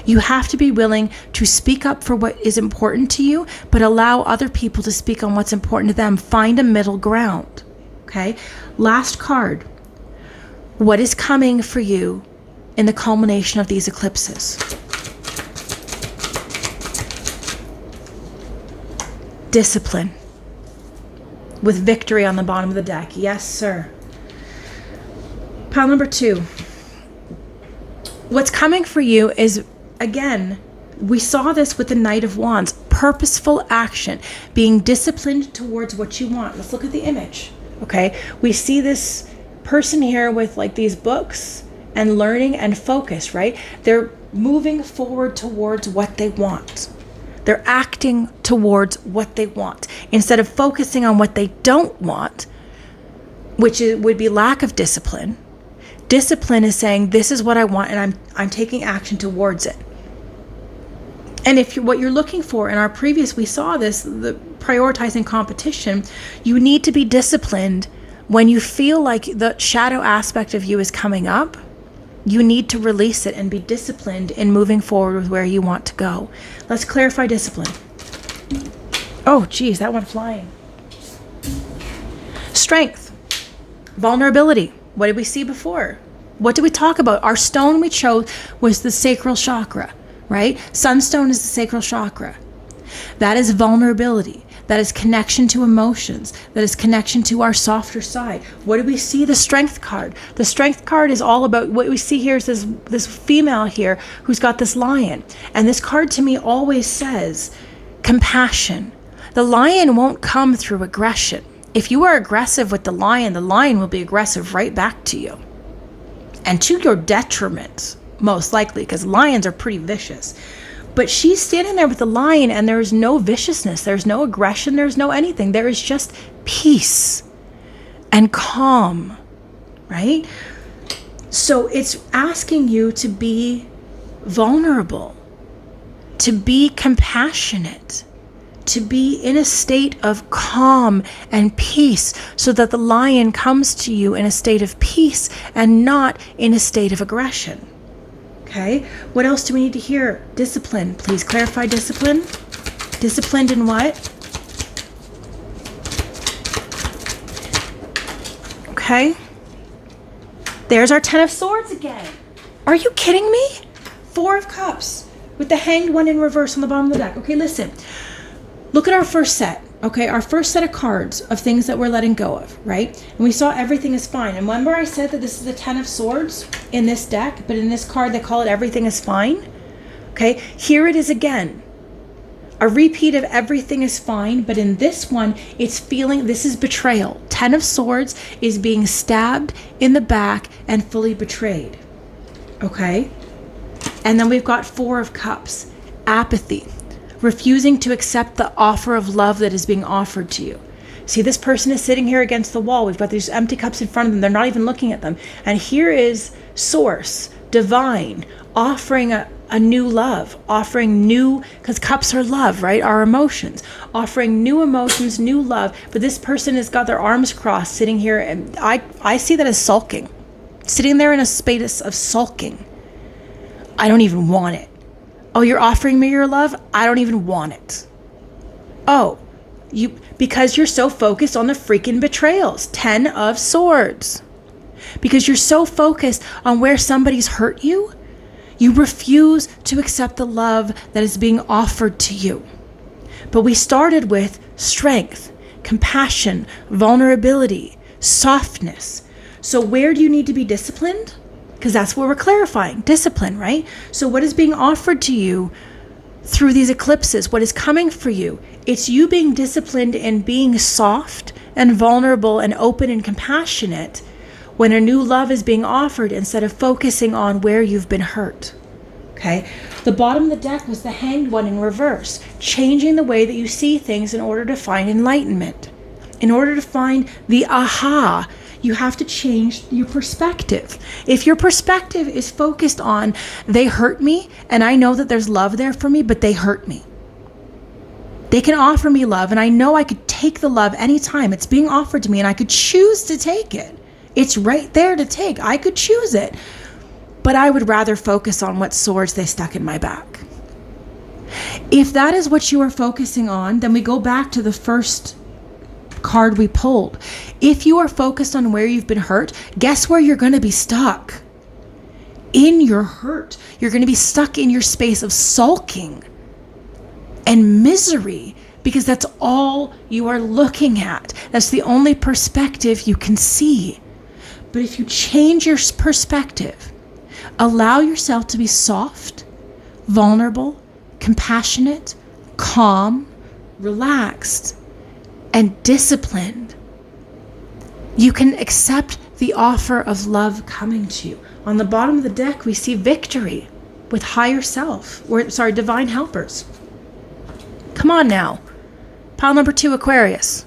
You have to be willing to speak up for what is important to you, but allow other people to speak on what's important to them. Find a middle ground. Okay? Last card. What is coming for you in the culmination of these eclipses? Discipline. With victory on the bottom of the deck. Yes, sir. Pile number 2. What's coming for you is, again, we saw this with the Knight of Wands, purposeful action, being disciplined towards what you want. Let's look at the image, okay? We see this person here with like these books and learning and focus, right? They're moving forward towards what they want. They're acting towards what they want instead of focusing on what they don't want, which would be lack of discipline. Discipline is saying, this is what I want, and I'm taking action towards it. And if what you're looking for, in our previous, we saw this, the prioritizing competition, you need to be disciplined when you feel like the shadow aspect of you is coming up. You need to release it and be disciplined in moving forward with where you want to go. Let's clarify discipline. Oh, geez, that went flying. Strength, vulnerability. What did we see before? What did we talk about? Our stone we chose was the sacral chakra, right? Sunstone is the sacral chakra. That is vulnerability. That is connection to emotions. That is connection to our softer side. What do we see? The strength card. The strength card is all about, what we see here is this female here who's got this lion. And this card to me always says compassion. The lion won't come through aggression. If you are aggressive with the lion will be aggressive right back to you. And to your detriment, most likely, because lions are pretty vicious. But she's standing there with the lion, and there is no viciousness. There's no aggression. There's no anything. There is just peace and calm, right? So it's asking you to be vulnerable, to be compassionate, to be in a state of calm and peace, so that the lion comes to you in a state of peace and not in a state of aggression. Okay, what else do we need to hear? Discipline, please clarify discipline. Disciplined in what? Okay, there's our 10 of Swords again. Are you kidding me? 4 of Cups with the Hanged One in reverse on the bottom of the deck. Okay, listen. Look at our first set, okay? Our first set of cards of things that we're letting go of, right? And we saw everything is fine. And remember I said that this is the 10 of Swords in this deck, but in this card they call it everything is fine, okay? Here it is again. A repeat of everything is fine, but in this one, it's feeling, this is betrayal. 10 of Swords is being stabbed in the back and fully betrayed, okay? And then we've got 4 of Cups, apathy. Refusing to accept the offer of love that is being offered to you. See, this person is sitting here against the wall. We've got these empty cups in front of them. They're not even looking at them. And here is Source, Divine, offering a new love, offering new, because cups are love, right? Our emotions, offering new emotions, new love. But this person has got their arms crossed sitting here, and I see that as sulking, sitting there in a space of sulking. I don't even want it. Oh, you're offering me your love? I don't even want it. Oh, because you're so focused on the freaking betrayals. 10 of Swords. Because you're so focused on where somebody's hurt you, you refuse to accept the love that is being offered to you. But we started with strength, compassion, vulnerability, softness. So where do you need to be disciplined? Because that's what we're clarifying. Discipline, right? So what is being offered to you through these eclipses? What is coming for you? It's you being disciplined in being soft and vulnerable and open and compassionate when a new love is being offered, instead of focusing on where you've been hurt. Okay? The bottom of the deck was the Hanged One in reverse, changing the way that you see things in order to find enlightenment. In order to find the aha, you have to change your perspective. If your perspective is focused on, they hurt me, and I know that there's love there for me, but they hurt me. They can offer me love, and I know I could take the love anytime. It's being offered to me, and I could choose to take it. It's right there to take. I could choose it. But I would rather focus on what swords they stuck in my back. If that is what you are focusing on, then we go back to the first card we pulled. If you are focused on where you've been hurt, guess where you're going to be stuck? In your hurt. You're going to be stuck in your space of sulking and misery, because that's all you are looking at. That's the only perspective you can see. But if you change your perspective, allow yourself to be soft, vulnerable, compassionate, calm, relaxed, and disciplined, you can accept the offer of love coming to you. On the bottom of the deck, we see victory with higher self, divine helpers. Come on now. Pile number 2, Aquarius.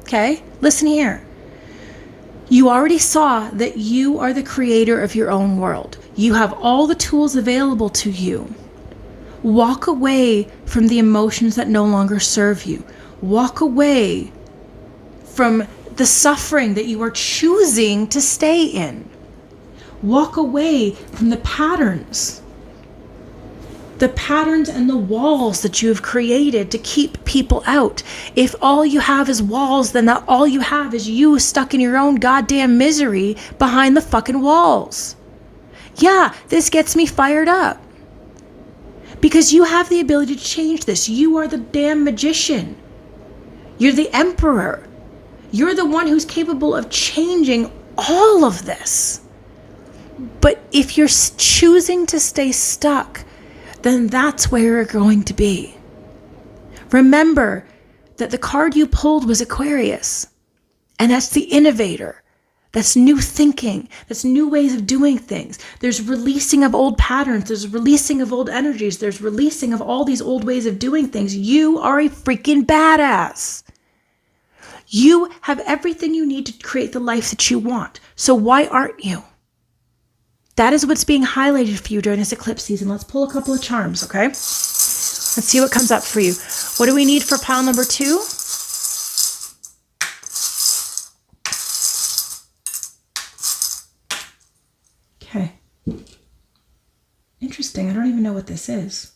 Okay, listen here. You already saw that you are the creator of your own world. You have all the tools available to you. Walk away from the emotions that no longer serve you. Walk away from the suffering that you are choosing to stay in. Walk away from the patterns and the walls that you have created to keep people out. If all you have is walls, then all you have is you stuck in your own goddamn misery behind the fucking walls. Yeah, this gets me fired up. Because you have the ability to change this. You are the damn magician. You're the emperor. You're the one who's capable of changing all of this. But if you're choosing to stay stuck, then that's where you're going to be. Remember that the card you pulled was Aquarius. And that's the innovator. That's new thinking. That's new ways of doing things. There's releasing of old patterns. There's releasing of old energies. There's releasing of all these old ways of doing things. You are a freaking badass. You have everything you need to create the life that you want. So why aren't you? That is what's being highlighted for you during this eclipse season. Let's pull a couple of charms, okay? Let's see what comes up for you. What do we need for pile number 2? Okay. Interesting. I don't even know what this is.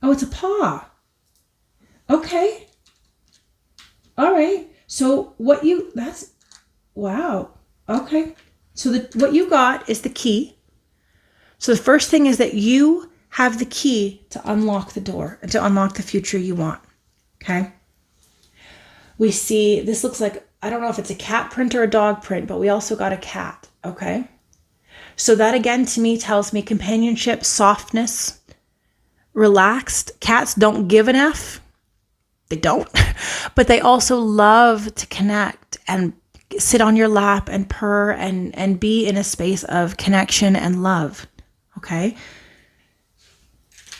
Oh, it's a paw. Okay. All right. So wow. Okay. So what you got is the key. So the first thing is that you have the key to unlock the door and to unlock the future you want. Okay. We see, this looks like, I don't know if it's a cat print or a dog print, but we also got a cat. Okay. So that again to me tells me companionship, softness, relaxed. Cats don't give an F. They don't. But they also love to connect and sit on your lap and purr and be in a space of connection and love. Okay.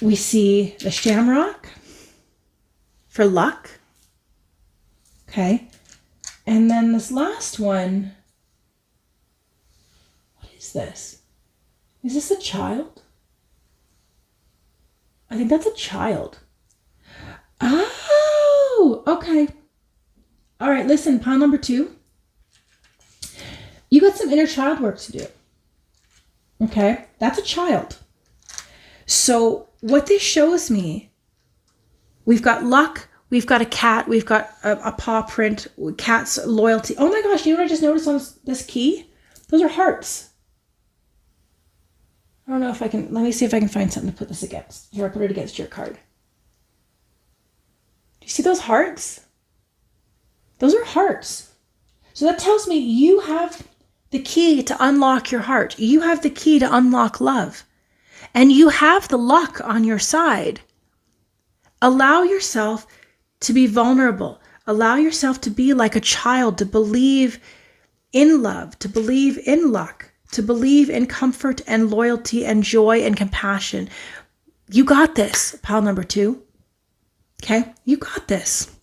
We see the shamrock for luck. Okay. And then this last one, what is this? Is this a child? I think that's a child. Oh, okay. All right, listen, pile number 2. You got some inner child work to do. Okay, that's a child. So what this shows me, we've got luck, we've got a cat, we've got a paw print, cat's loyalty. Oh my gosh, you know what I just noticed on this key? Those are hearts. I don't know if I can, let me see if I can find something to put this against. Here, I put it against your card. Do you see those hearts? Those are hearts. So that tells me you have the key to unlock your heart. You have the key to unlock love. And you have the luck on your side. Allow yourself to be vulnerable. Allow yourself to be like a child, to believe in love, to believe in luck, to believe in comfort and loyalty and joy and compassion. You got this, pile number 2. Okay? You got this.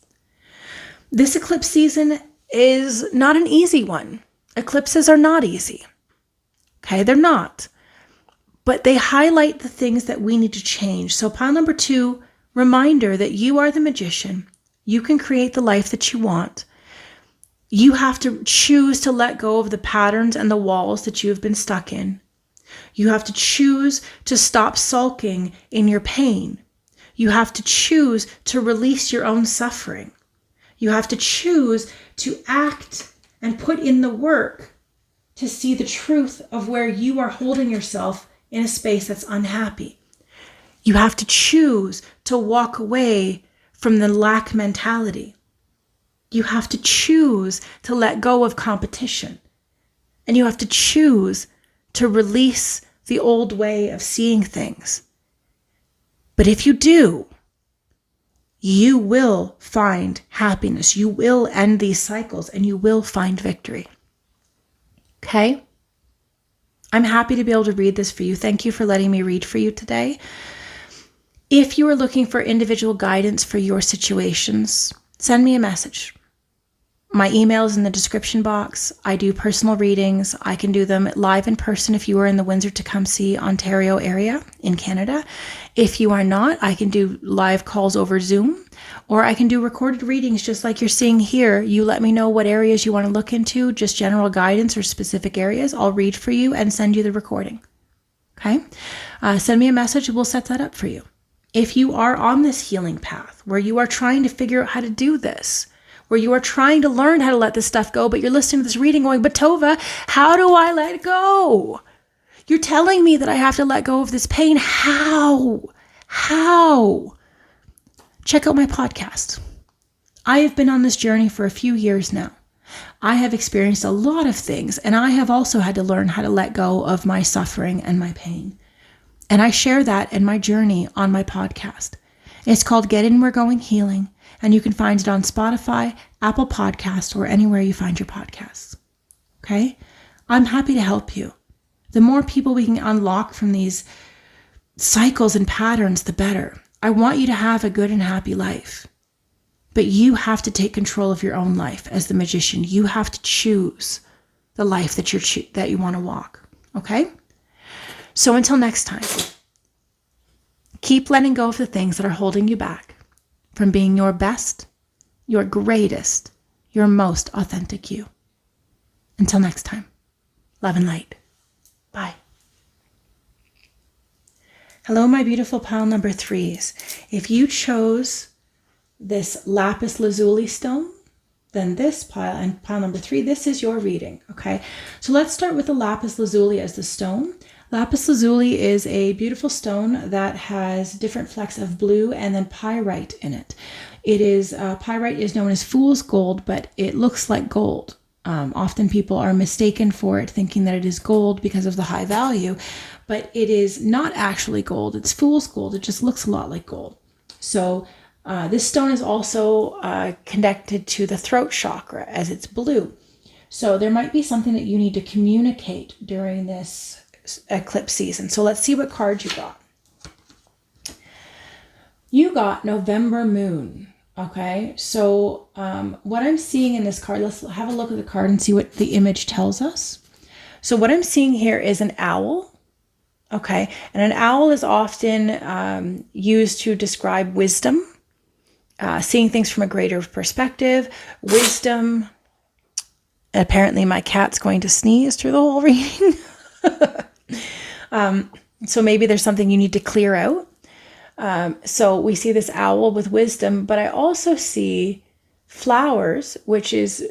This eclipse season is not an easy one. Eclipses are not easy. Okay? They're not. But they highlight the things that we need to change. So pile number 2, reminder that you are the magician. You can create the life that you want. You have to choose to let go of the patterns and the walls that you have been stuck in. You have to choose to stop sulking in your pain. You have to choose to release your own suffering. You have to choose to act and put in the work to see the truth of where you are holding yourself in a space that's unhappy. You have to choose to walk away from the lack mentality. You have to choose to let go of competition. And you have to choose to release the old way of seeing things. But if you do, you will find happiness. You will end these cycles and you will find victory. Okay? I'm happy to be able to read this for you. Thank you for letting me read for you today. If you are looking for individual guidance for your situations, send me a message. My email is in the description box. I do personal readings. I can do them live in person if you are in the Windsor-Tecumseh, Ontario area in Canada. If you are not, I can do live calls over Zoom, or I can do recorded readings just like you're seeing here. You let me know what areas you want to look into, just general guidance or specific areas. I'll read for you and send you the recording. Okay? Send me a message. We'll set that up for you. If you are on this healing path where you are trying to figure out how to do this, where you are trying to learn how to let this stuff go, but you're listening to this reading going, but Tova, how do I let go? You're telling me that I have to let go of this pain. How? Check out my podcast. I have been on this journey for a few years now. I have experienced a lot of things, and I have also had to learn how to let go of my suffering and my pain. And I share that in my journey on my podcast. It's called Get In, We're Going Healing, and you can find it on Spotify, Apple Podcasts, or anywhere you find your podcasts. Okay? I'm happy to help you. The more people we can unlock from these cycles and patterns, the better. I want you to have a good and happy life. But you have to take control of your own life as the magician. You have to choose the life that you want to walk. Okay? So until next time, keep letting go of the things that are holding you back from being your best, your greatest, your most authentic you. Until next time, love and light. Bye. Hello, my beautiful pile number 3s. If you chose this Lapis Lazuli stone, then this pile and pile number 3, this is your reading, okay? So let's start with the Lapis Lazuli as the stone. Lapis Lazuli is a beautiful stone that has different flecks of blue and then pyrite in it. Pyrite is known as fool's gold, but it looks like gold. Often people are mistaken for it, thinking that it is gold because of the high value, but it is not actually gold. It's fool's gold. It just looks a lot like gold. So this stone is also connected to the throat chakra as it's blue. So there might be something that you need to communicate during this eclipse season. So let's see what card you got. You got November Moon. Okay, so what I'm seeing in this card, let's have a look at the card and see what the image tells us. So what I'm seeing here is an owl. Okay. And an owl is often used to describe wisdom, seeing things from a greater perspective, wisdom. Apparently my cat's going to sneeze through the whole reading. So maybe there's something you need to clear out. So we see this owl with wisdom, but I also see flowers, which is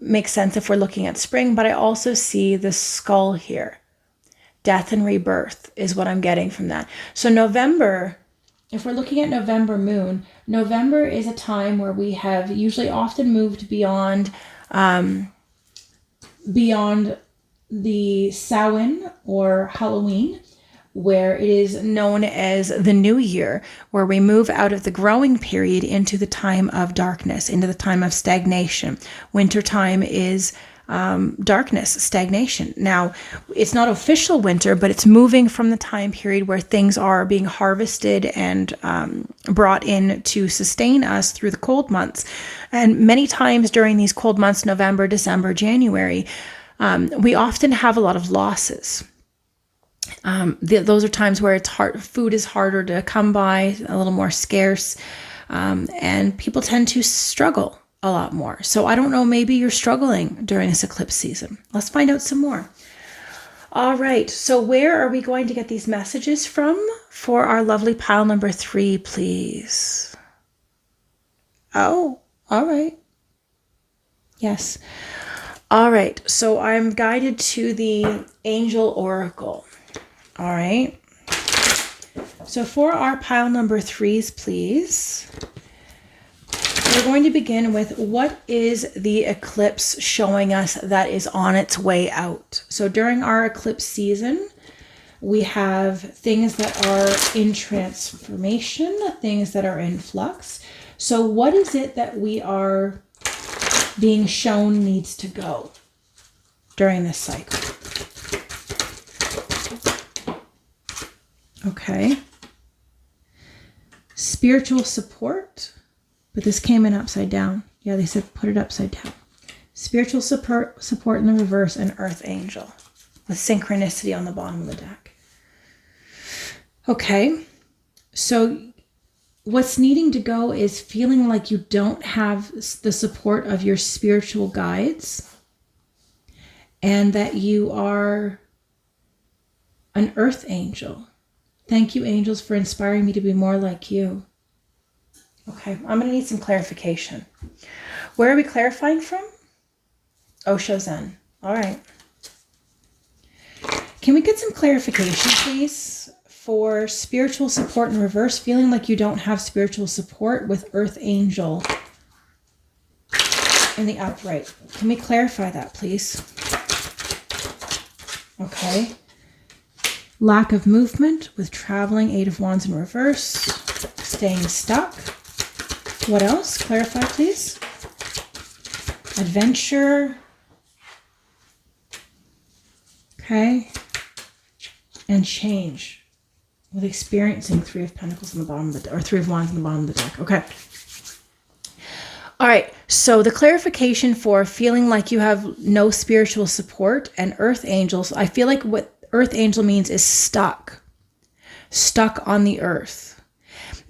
makes sense if we're looking at spring, but I also see the skull here. Death and rebirth is what I'm getting from that. So November, if we're looking at November moon, November is a time where we have usually often moved beyond the Samhain or Halloween, where it is known as the new year, where we move out of the growing period into the time of darkness, into the time of stagnation. Wintertime is darkness, stagnation. Now, it's not official winter, but it's moving from the time period where things are being harvested and brought in to sustain us through the cold months. And many times during these cold months, November, December, January, we often have a lot of losses. Those are times where food is harder to come by, a little more scarce, and people tend to struggle a lot more. So I don't know, maybe you're struggling during this eclipse season. Let's find out some more. All right, so where are we going to get these messages from for our lovely pile number 3, please? Oh, all right. Yes. All right, so I'm guided to the Angel Oracle. All right. So for our pile number 3s, please, we're going to begin with what is the eclipse showing us that is on its way out. So during our eclipse season, we have things that are in transformation, things that are in flux. So what is it that we are being shown needs to go during this cycle? Okay. Spiritual support, but this came in upside down. Yeah, they said put it upside down. Spiritual support in the reverse, and Earth Angel with synchronicity on the bottom of the deck. Okay. So what's needing to go is feeling like you don't have the support of your spiritual guides, and that you are an Earth Angel. Thank you, angels, for inspiring me to be more like you. Okay, I'm going to need some clarification. Where are we clarifying from? Osho Zen. All right. Can we get some clarification, please, for spiritual support in reverse, feeling like you don't have spiritual support with Earth Angel in the upright? Can we clarify that, please? Okay. Lack of movement with traveling, 8 of Wands in reverse, staying stuck. What else? Clarify, please. Adventure. Okay. And change with experiencing 3 of Pentacles in the bottom of the, or 3 of Wands in the bottom of the deck. Okay. All right. So the clarification for feeling like you have no spiritual support and Earth Angels, I feel like what Earth Angel means is stuck on the earth,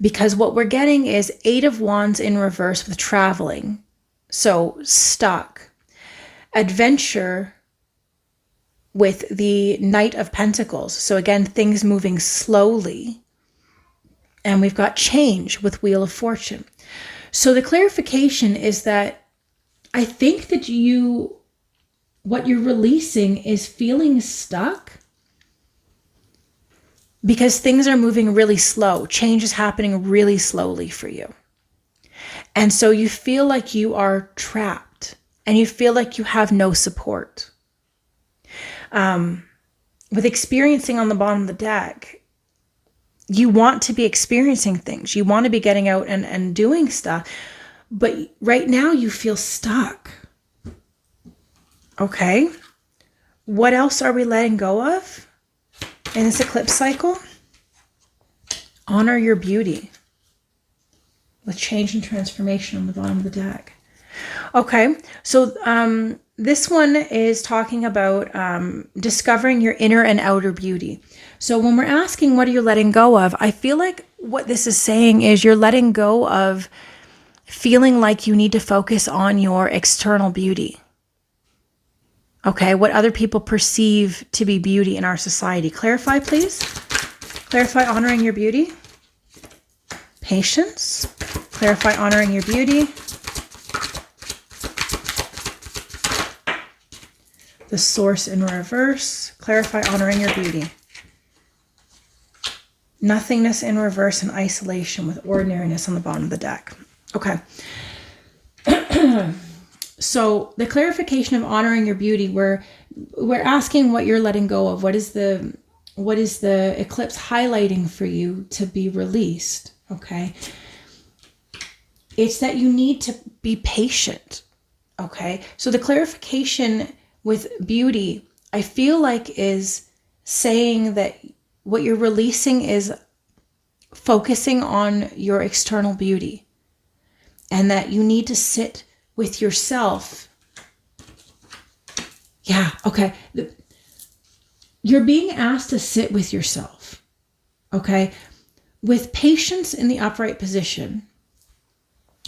because what we're getting is 8 of Wands in reverse with traveling. So stuck. Adventure with the Knight of Pentacles. So again, things moving slowly. And we've got change with Wheel of Fortune. So the clarification is that I think that what you're releasing is feeling stuck because things are moving really slow. Change is happening really slowly for you. And so you feel like you are trapped and you feel like you have no support. With experiencing on the bottom of the deck, you want to be experiencing things. You want to be getting out and doing stuff. But right now you feel stuck. Okay. What else are we letting go of in this eclipse cycle? Honor your beauty with change and transformation on the bottom of the deck. Okay. So this one is talking about discovering your inner and outer beauty. So when we're asking what are you letting go of, I feel like what this is saying is you're letting go of feeling like you need to focus on your external beauty. Okay, what other people perceive to be beauty in our society. Clarify, please. Clarify honoring your beauty. Patience. Clarify honoring your beauty. The source in reverse. Clarify honoring your beauty. Nothingness in reverse and isolation with ordinariness on the bottom of the deck. Okay. So the clarification of honoring your beauty, we're asking what you're letting go of. What is the eclipse highlighting for you to be released? Okay. It's that you need to be patient. Okay. So the clarification with beauty, I feel like is saying that what you're releasing is focusing on your external beauty, and that you need to sit with yourself. Yeah, okay. You're being asked to sit with yourself, okay? With patience in the upright position,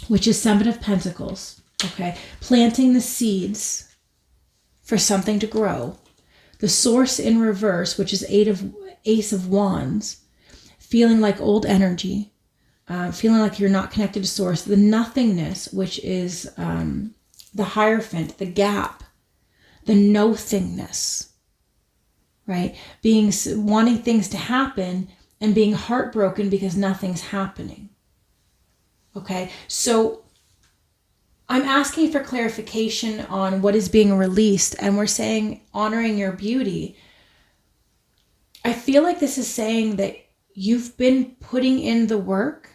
which is Seven of Pentacles, okay? Planting the seeds for something to grow. The source in reverse, which is Ace of Wands, feeling like old energy, feeling like you're not connected to source. The nothingness, which is the Hierophant, the gap, the no-thingness, right? Wanting things to happen and being heartbroken because nothing's happening. Okay, so I'm asking for clarification on what is being released, and we're saying honoring your beauty. I feel like this is saying that you've been putting in the work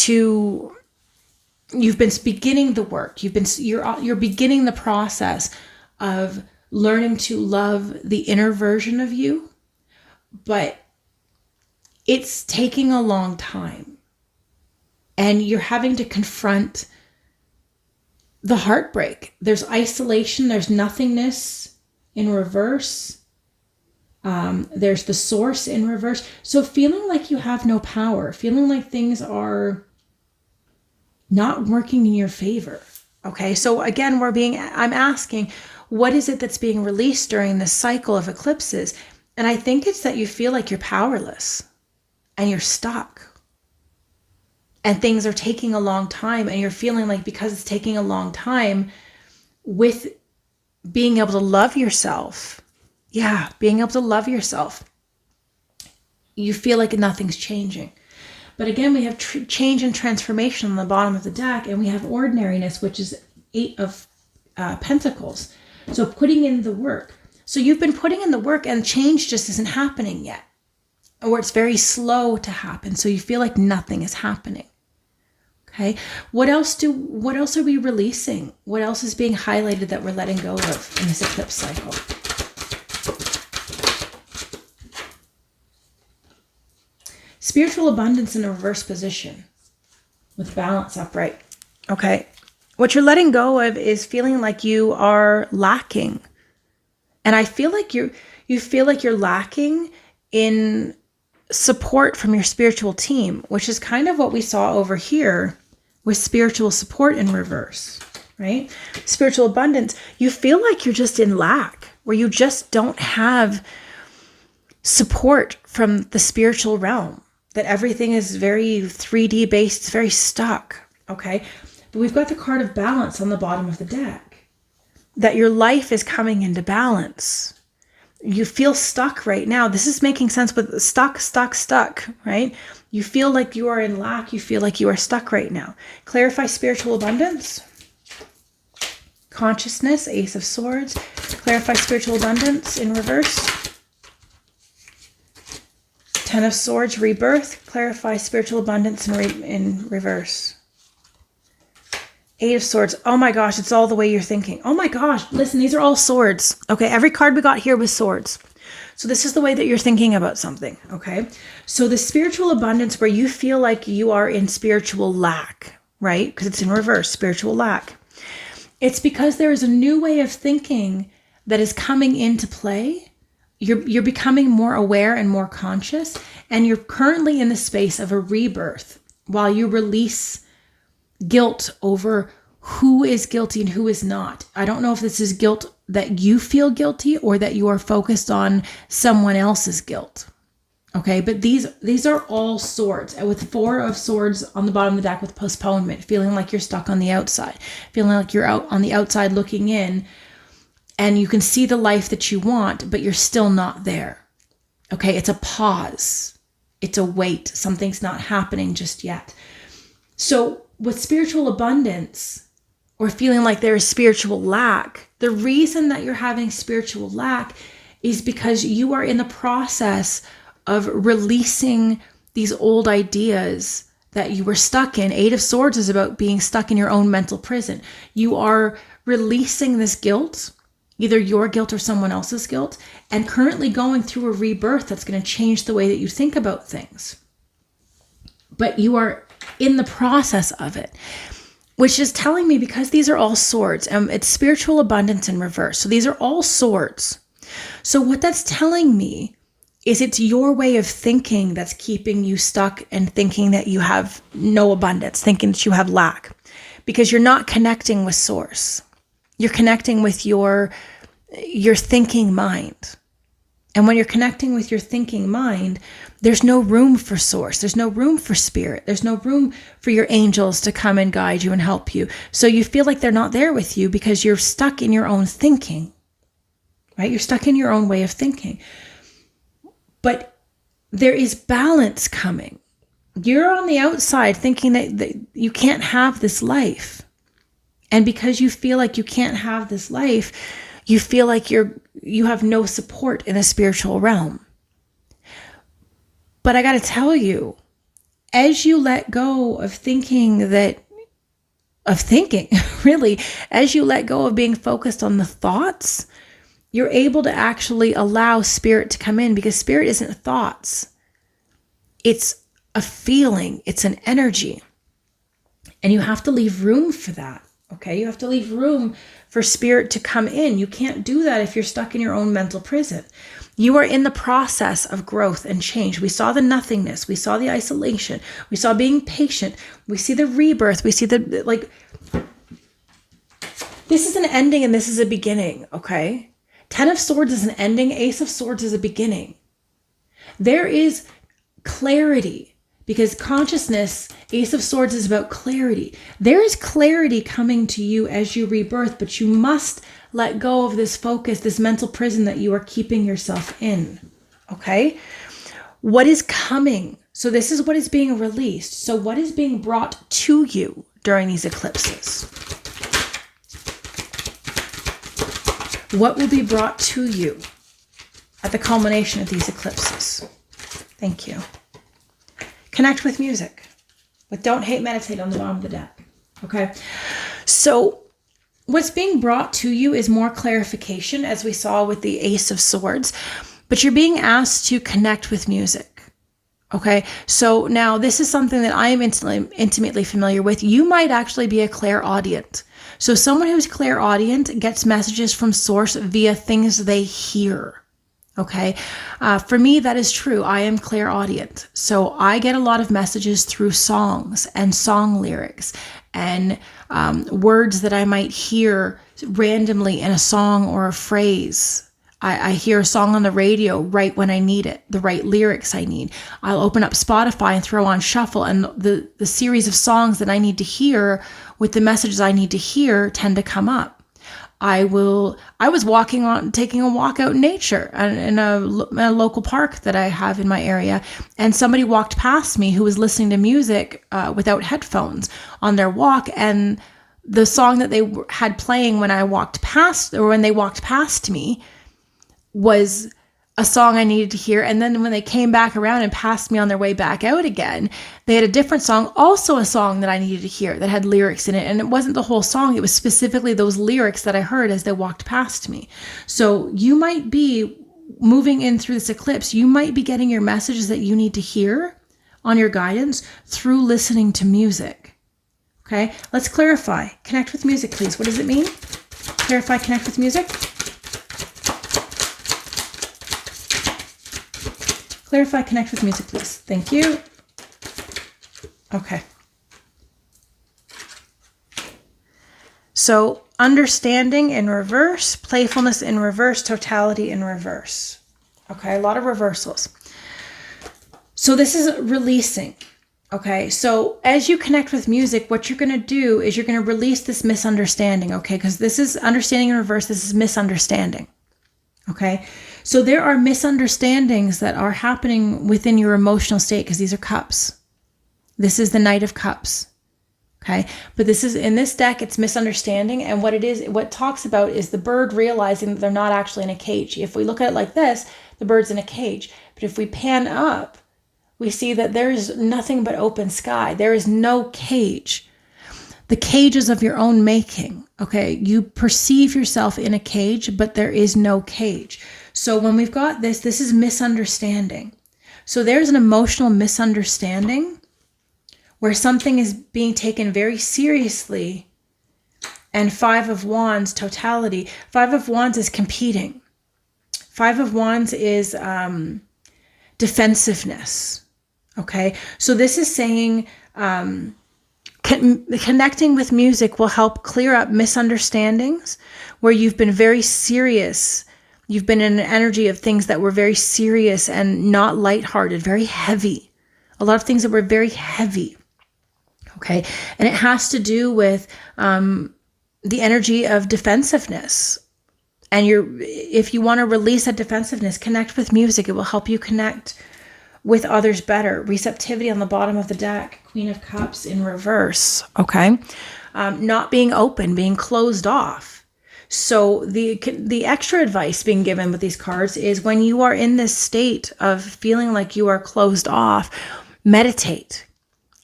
you've been beginning the work. You're beginning the process of learning to love the inner version of you, but it's taking a long time, and you're having to confront the heartbreak. There's isolation. There's nothingness in reverse. There's the source in reverse. So feeling like you have no power, feeling like things are not working in your favor. Okay. So again, I'm asking, what is it that's being released during this cycle of eclipses? And I think it's that you feel like you're powerless and you're stuck and things are taking a long time, and you're feeling like because it's taking a long time with being able to love yourself. Yeah. Being able to love yourself. You feel like nothing's changing. But again, we have change and transformation on the bottom of the deck, and we have ordinariness, which is Eight of Pentacles. So putting in the work. So you've been putting in the work, and change just isn't happening yet, or it's very slow to happen. So you feel like nothing is happening. Okay. What else are we releasing? What else is being highlighted that we're letting go of in this eclipse cycle? Spiritual abundance in a reverse position with balance upright. Okay. What you're letting go of is feeling like you are lacking. And I feel like you feel like you're lacking in support from your spiritual team, which is kind of what we saw over here with spiritual support in reverse, right? Spiritual abundance. You feel like you're just in lack, where you just don't have support from the spiritual realm. That everything is very 3D based, it's very stuck, okay? But we've got the card of balance on the bottom of the deck. That your life is coming into balance. You feel stuck right now. This is making sense with stuck, right? You feel like you are in lack. You feel like you are stuck right now. Clarify spiritual abundance. Consciousness, Ace of Swords. Clarify spiritual abundance in reverse. Ten of Swords, rebirth. Clarify spiritual abundance in reverse. Eight of Swords. Oh my gosh, it's all the way you're thinking. Oh my gosh, listen, these are all swords. Okay, every card we got here was swords. So this is the way that you're thinking about something, okay? So the spiritual abundance where you feel like you are in spiritual lack, right? Because it's in reverse, spiritual lack. It's because there is a new way of thinking that is coming into play you're becoming more aware and more conscious, and you're currently in the space of a rebirth while you release guilt over who is guilty and who is not. I don't know if this is guilt that you feel guilty or that you are focused on someone else's guilt. Okay, but these are all swords, and with 4 of swords on the bottom of the deck with postponement, feeling like you're stuck on the outside, feeling like you're out on the outside looking in, and you can see the life that you want, but you're still not there. Okay, it's a pause. It's a wait. Something's not happening just yet. So with spiritual abundance or feeling like there is spiritual lack, the reason that you're having spiritual lack is because you are in the process of releasing these old ideas that you were stuck in. 8 of Swords is about being stuck in your own mental prison. You are releasing this guilt, either your guilt or someone else's guilt, and currently going through a rebirth that's going to change the way that you think about things. But you are in the process of it, which is telling me, because these are all swords, and it's spiritual abundance in reverse. So these are all swords. So what that's telling me is it's your way of thinking that's keeping you stuck and thinking that you have no abundance, thinking that you have lack, because you're not connecting with source. You're connecting with your thinking mind. And when you're connecting with your thinking mind, there's no room for source. There's no room for spirit. There's no room for your angels to come and guide you and help you. So you feel like they're not there with you because you're stuck in your own thinking, right? You're stuck in your own way of thinking. But there is balance coming. You're on the outside thinking that you can't have this life. And because you feel like you can't have this life, you feel like you have no support in the spiritual realm. But I got to tell you, as you let go of thinking, really, as you let go of being focused on the thoughts, you're able to actually allow spirit to come in, because spirit isn't thoughts. It's a feeling. It's an energy. And you have to leave room for that. Okay, you have to leave room for spirit to come in. You can't do that if you're stuck in your own mental prison. You are in the process of growth and change. We saw the nothingness. We saw the isolation. We saw being patient. We see the rebirth. We see this is an ending and this is a beginning, okay? 10 of Swords is an ending. Ace of Swords is a beginning. There is clarity. Because consciousness, Ace of Swords is about clarity. There is clarity coming to you as you rebirth, but you must let go of this focus, this mental prison that you are keeping yourself in. Okay? What is coming? So this is what is being released. So what is being brought to you during these eclipses? What will be brought to you at the culmination of these eclipses? Thank you. Connect with music. With Don't Hate, Meditate on the bottom of the deck. Okay? So what's being brought to you is more clarification, as we saw with the Ace of Swords. But you're being asked to connect with music. Okay? So now this is something that I am intimately familiar with. You might actually be a clairaudient. So someone who's clairaudient gets messages from source via things they hear. Okay. For me, that is true. I am clairaudient. So I get a lot of messages through songs and song lyrics and words that I might hear randomly in a song or a phrase. I hear a song on the radio right when I need it, the right lyrics I need. I'll open up Spotify and throw on shuffle, and the series of songs that I need to hear with the messages I need to hear tend to come up. I was taking a walk out in nature in a local park that I have in my area, and somebody walked past me who was listening to music without headphones on their walk, and the song that they had playing when they walked past me was a song I needed to hear. And then when they came back around and passed me on their way back out again, they had a different song, also a song that I needed to hear that had lyrics in it. And it wasn't the whole song. It was specifically those lyrics that I heard as they walked past me. So you might be moving in through this eclipse. You might be getting your messages that you need to hear on your guidance through listening to music. Okay, let's clarify. Connect with music, please. What does it mean? Clarify, connect with music. Clarify, connect with music, please. Thank you. Okay. So understanding in reverse, playfulness in reverse, totality in reverse. Okay, a lot of reversals. So this is releasing. Okay, so as you connect with music, what you're going to do is you're going to release this misunderstanding, okay? Because this is understanding in reverse, this is misunderstanding, okay? So there are misunderstandings that are happening within your emotional state because these are cups. This is the Knight of Cups, okay? But this is, in this deck, it's misunderstanding, and what it talks about is the bird realizing that they're not actually in a cage. If we look at it like this, the bird's in a cage. But if we pan up, we see that there is nothing but open sky. There is no cage. The cage is of your own making, okay? You perceive yourself in a cage, but there is no cage. So when we've got this is misunderstanding. So there's an emotional misunderstanding where something is being taken very seriously. And Five of Wands, totality. Five of Wands is competing. Five of Wands is defensiveness. Okay, so this is saying connecting with music will help clear up misunderstandings where you've been very serious. You've been in an energy of things that were very serious and not lighthearted, very heavy. A lot of things that were very heavy. Okay, and it has to do with the energy of defensiveness. And if you want to release that defensiveness, connect with music. It will help you connect with others better. Receptivity on the bottom of the deck. Queen of Cups in reverse. Okay. Not being open, being closed off. So the extra advice being given with these cards is when you are in this state of feeling like you are closed off, meditate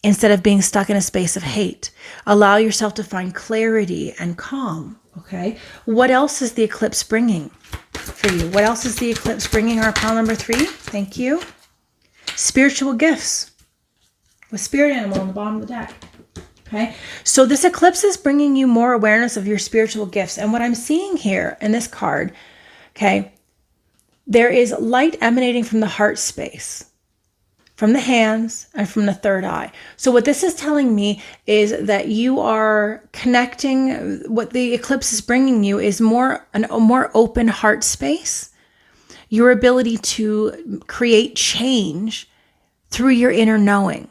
instead of being stuck in a space of hate. Allow yourself to find clarity and calm. Okay. What else is the eclipse bringing for you? What else is the eclipse bringing? Our pile number 3. Thank you. Spiritual gifts with spirit animal on the bottom of the deck. Okay. So this eclipse is bringing you more awareness of your spiritual gifts. And what I'm seeing here in this card, okay, there is light emanating from the heart space, from the hands, and from the third eye. So what this is telling me is that you are connecting. What the eclipse is bringing you is a more open heart space, your ability to create change through your inner knowing.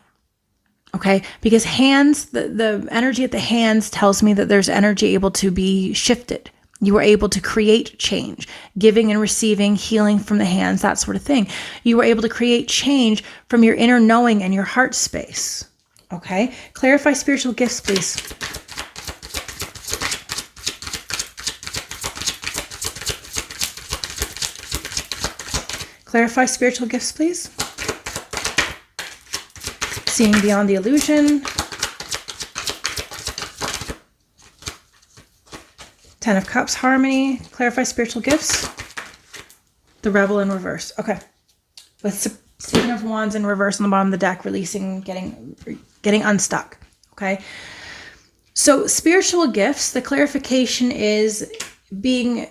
Okay, because hands, the energy at the hands tells me that there's energy able to be shifted. You were able to create change, giving and receiving, healing from the hands, that sort of thing. You were able to create change from your inner knowing and your heart space. Okay, clarify spiritual gifts, please. Clarify spiritual gifts, please. Seeing beyond the illusion. 10 of Cups, harmony. Clarify spiritual gifts. The Rebel in reverse. Okay. With Seven of Wands in reverse on the bottom of the deck, releasing, getting unstuck. Okay. So spiritual gifts, the clarification is the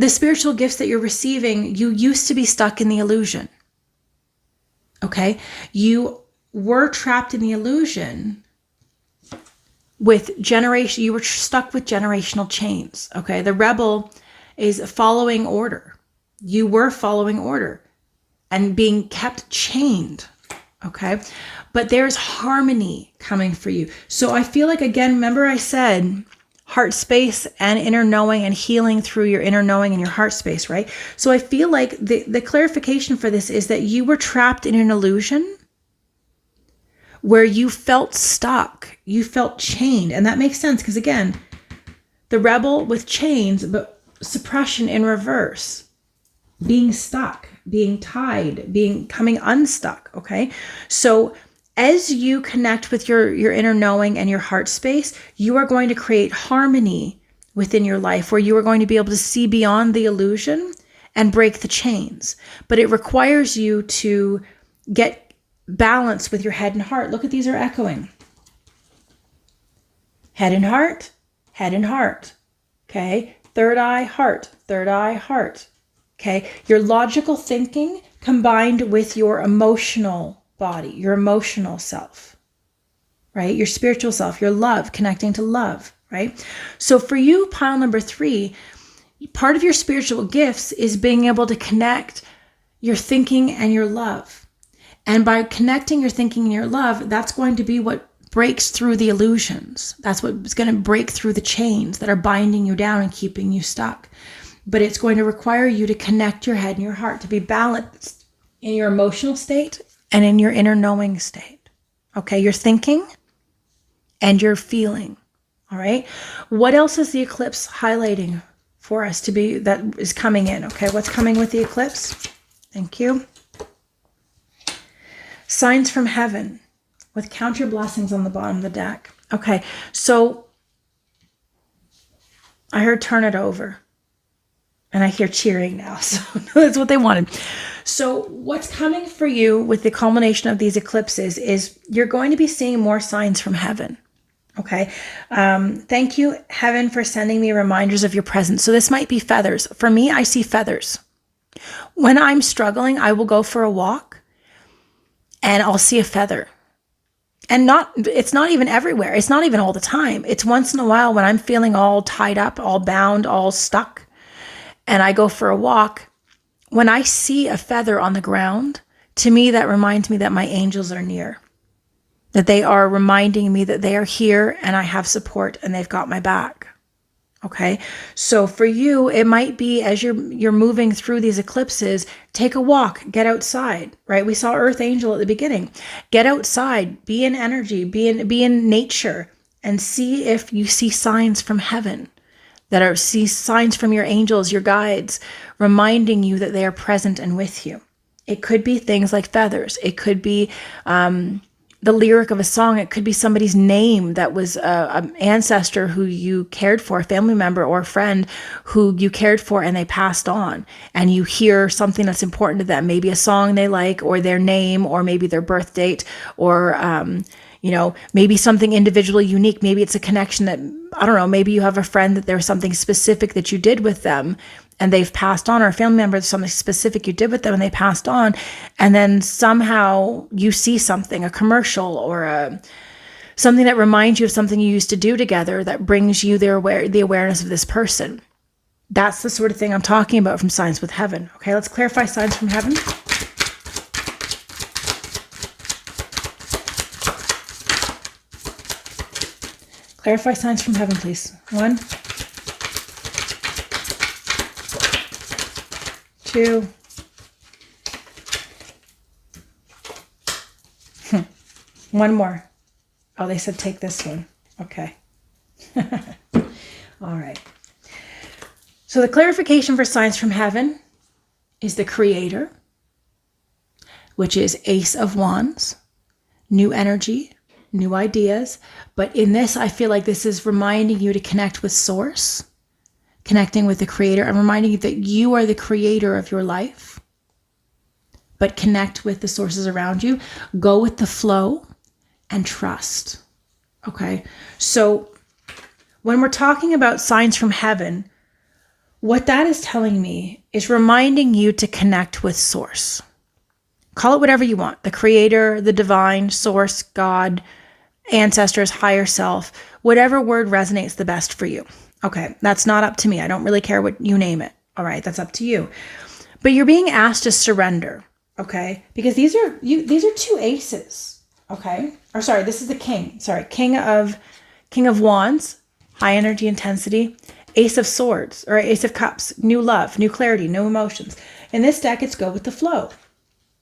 spiritual gifts that you're receiving, you used to be stuck in the illusion. Okay. You were trapped in the illusion with generation. You were stuck with generational chains. Okay. The Rebel is following order. You were following order and being kept chained. Okay. But there's harmony coming for you. So I feel like, again, remember I said heart space and inner knowing and healing through your inner knowing and your heart space, right? So I feel like the clarification for this is that you were trapped in an illusion where you felt stuck, you felt chained. And that makes sense because, again, the Rebel with chains, but suppression in reverse, being stuck, being tied, coming unstuck, okay? So as you connect with your inner knowing and your heart space, you are going to create harmony within your life where you are going to be able to see beyond the illusion and break the chains. But it requires you to get balance with your head and heart. Look at these are echoing. Head and heart, head and heart. Okay. Third eye, heart, third eye, heart. Okay. Your logical thinking combined with your emotional body, your emotional self, right? Your spiritual self, your love, connecting to love, right? So for you, pile number 3, part of your spiritual gifts is being able to connect your thinking and your love. And by connecting your thinking and your love, that's going to be what breaks through the illusions. That's what's going to break through the chains that are binding you down and keeping you stuck. But it's going to require you to connect your head and your heart, to be balanced in your emotional state and in your inner knowing state. Okay, your thinking and your feeling. All right. What else is the eclipse highlighting for us to be, that is coming in? Okay, what's coming with the eclipse? Thank you. Signs from heaven with counter blessings on the bottom of the deck. Okay, so I heard turn it over. And I hear cheering now, so that's what they wanted. So what's coming for you with the culmination of these eclipses is you're going to be seeing more signs from heaven. Okay. Thank you, heaven, for sending me reminders of your presence. So this might be feathers. For me, I see feathers. When I'm struggling, I will go for a walk and I'll see a feather. And it's not even everywhere. It's not even all the time. It's once in a while when I'm feeling all tied up, all bound, all stuck, and I go for a walk. When I see a feather on the ground, to me, that reminds me that my angels are near, that they are reminding me that they are here and I have support and they've got my back. Okay. So for you, it might be as you're moving through these eclipses, take a walk, get outside, right? We saw Earth Angel at the beginning. Get outside, be in energy, be in nature, and see if you see signs from heaven, see signs from your angels, your guides, reminding you that they are present and with you. It could be things like feathers. It could be the lyric of a song. It could be somebody's name that was an ancestor who you cared for, a family member or a friend who you cared for and they passed on. And you hear something that's important to them, maybe a song they like, or their name, or maybe their birth date, or maybe something individually unique. Maybe it's a connection that, I don't know, maybe you have a friend that there was something specific that you did with them and they've passed on, or a family member, something specific you did with them and they passed on. And then somehow you see something, a commercial or something that reminds you of something you used to do together that brings you the awareness of this person. That's the sort of thing I'm talking about from Signs with Heaven. Okay, let's clarify signs from heaven. Clarify signs from heaven, please. 1, 2. One more. Oh, they said take this one. Okay. All right. So the clarification for signs from heaven is the Creator, which is Ace of Wands, new energy, new ideas. But in this, I feel like this is reminding you to connect with Source, connecting with the Creator, and reminding you that you are the creator of your life. But connect with the sources around you. Go with the flow and trust. Okay? So when we're talking about signs from heaven, what that is telling me is reminding you to connect with Source. Call it whatever you want. The Creator, the divine, Source, God, ancestors, higher self, whatever word resonates the best for you. Okay, that's not up to me. I don't really care what you name it. All right, that's up to you. But you're being asked to surrender, okay? Because these are 2 aces, okay? Or sorry, this is the king. Sorry, King of Wands, high energy intensity, Ace of Swords, or Ace of Cups, new love, new clarity, new emotions. In this deck, it's go with the flow.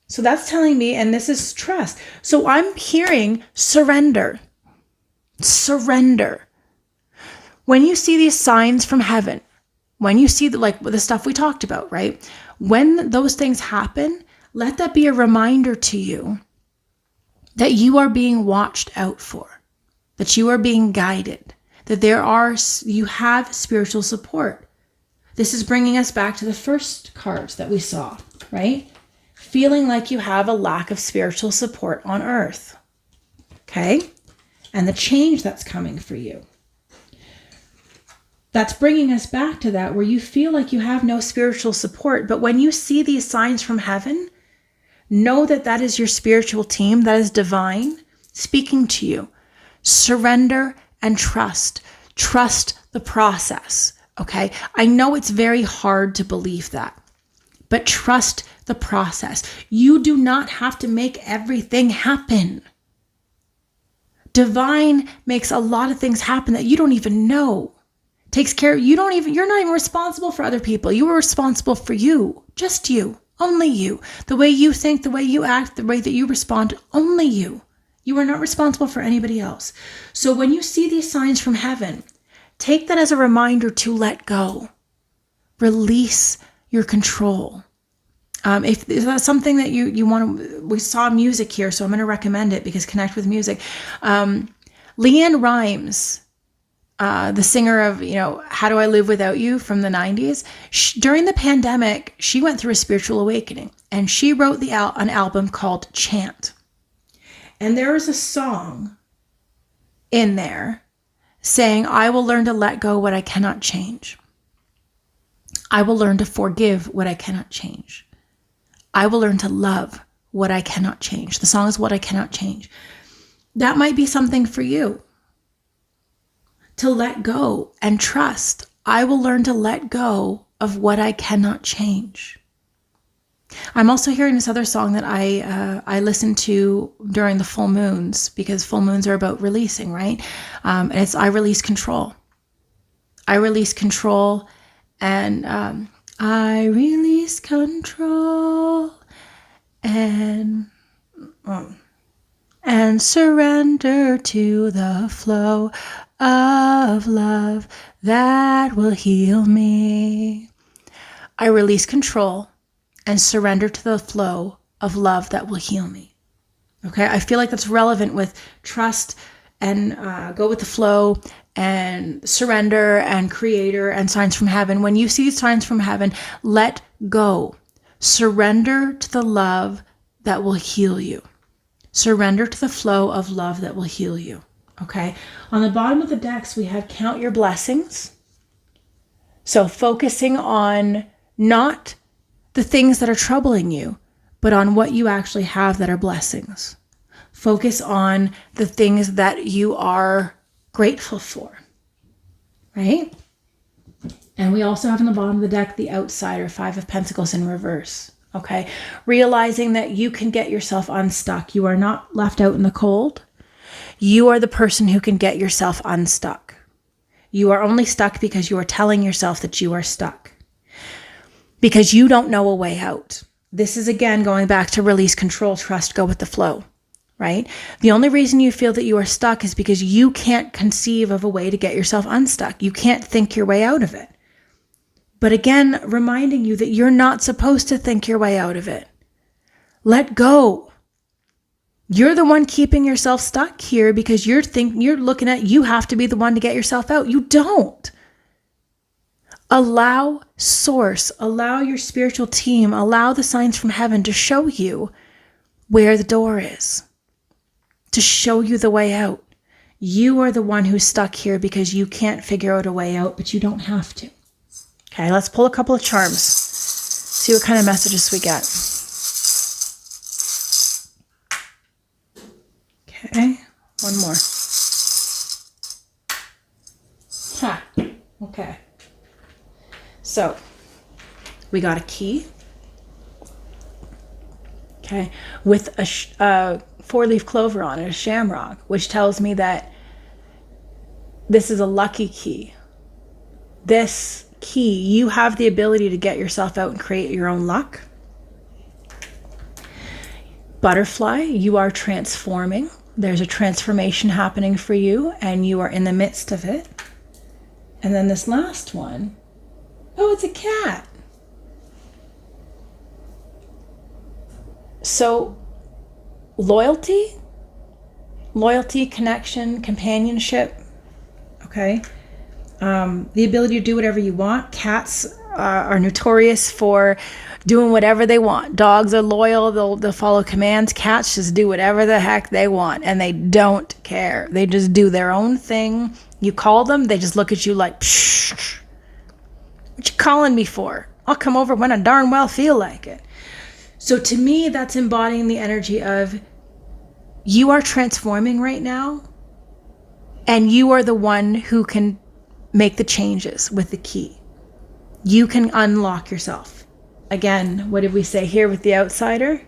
So that's telling me, and this is trust. So I'm hearing surrender. Surrender. When you see these signs from heaven, when you see the stuff we talked about, right? When those things happen, let that be a reminder to you that you are being watched out for, that you are being guided, that you have spiritual support. This is bringing us back to the first cards that we saw, right? Feeling like you have a lack of spiritual support on earth, okay? And the change that's coming for you. That's bringing us back to that where you feel like you have no spiritual support. But when you see these signs from heaven, Know that that is your spiritual team, that is divine speaking to you. Surrender and trust. Trust the process, okay? I know it's very hard to believe that, but trust the process. You do not have to make everything happen. Divine makes a lot of things happen that you don't even know. Takes care, you're not even responsible for other people. You are responsible for you, just you, only you. The way you think, the way you act, the way that you respond, only you. You are not responsible for anybody else. So when you see these signs from heaven, take that as a reminder to let go. Release your control. If that's something that you want to, we saw music here, so I'm going to recommend it because connect with music. Leanne Rimes, the singer of, How Do I Live Without You from the 90s, during the pandemic, she went through a spiritual awakening and she wrote an album called Chant. And there is a song in there saying, I will learn to let go what I cannot change. I will learn to forgive what I cannot change. I will learn to love what I cannot change. The song is What I Cannot Change. That might be something for you. To let go and trust. I will learn to let go of what I cannot change. I'm also hearing this other song that I listen to during the full moons, because full moons are about releasing, right? And it's I release control. I release control, and I release control and surrender to the flow of love that will heal me. I release control and surrender to the flow of love that will heal me. Okay, I feel like that's relevant with trust and go with the flow and surrender and creator and signs from heaven. When you see signs from heaven, let go. Surrender to the love that will heal you. Surrender to the flow of love that will heal you. Okay, on the bottom of the decks, we have count your blessings. So focusing on not the things that are troubling you, but on what you actually have that are blessings. Focus on the things that you are grateful for, right? And we also have on the bottom of the deck, the outsider, 5 of Pentacles in reverse, okay? Realizing that you can get yourself unstuck. You are not left out in the cold. You are the person who can get yourself unstuck. You are only stuck because you are telling yourself that you are stuck. Because you don't know a way out. This is, again, going back to release, control, trust, go with the flow, right? The only reason you feel that you are stuck is because you can't conceive of a way to get yourself unstuck. You can't think your way out of it. But again, reminding you that you're not supposed to think your way out of it. Let go. You're the one keeping yourself stuck here because you're looking at you have to be the one to get yourself out. You don't. Allow source, allow your spiritual team, allow the signs from heaven to show you where the door is, to show you the way out. You are the one who's stuck here because you can't figure out a way out, but you don't have to. Okay, let's pull a couple of charms, see what kind of messages we get. Okay, one more. Okay. So, we got a key, okay, with a 4-leaf clover on it, a shamrock, which tells me that this is a lucky key. This key, you have the ability to get yourself out and create your own luck. Butterfly, you are transforming. There's a transformation happening for you, and you are in the midst of it. And then this last one, oh, it's a cat. So, loyalty, connection, companionship, okay? The ability to do whatever you want. Cats are notorious for doing whatever they want. Dogs are loyal, they'll follow commands. Cats just do whatever the heck they want, and they don't care. They just do their own thing. You call them, they just look at you like, psh, what you calling me for? I'll come over when I darn well feel like it. So to me, that's embodying the energy of you are transforming right now, and you are the one who can make the changes with the key. You can unlock yourself. Again, what did we say here with the outsider?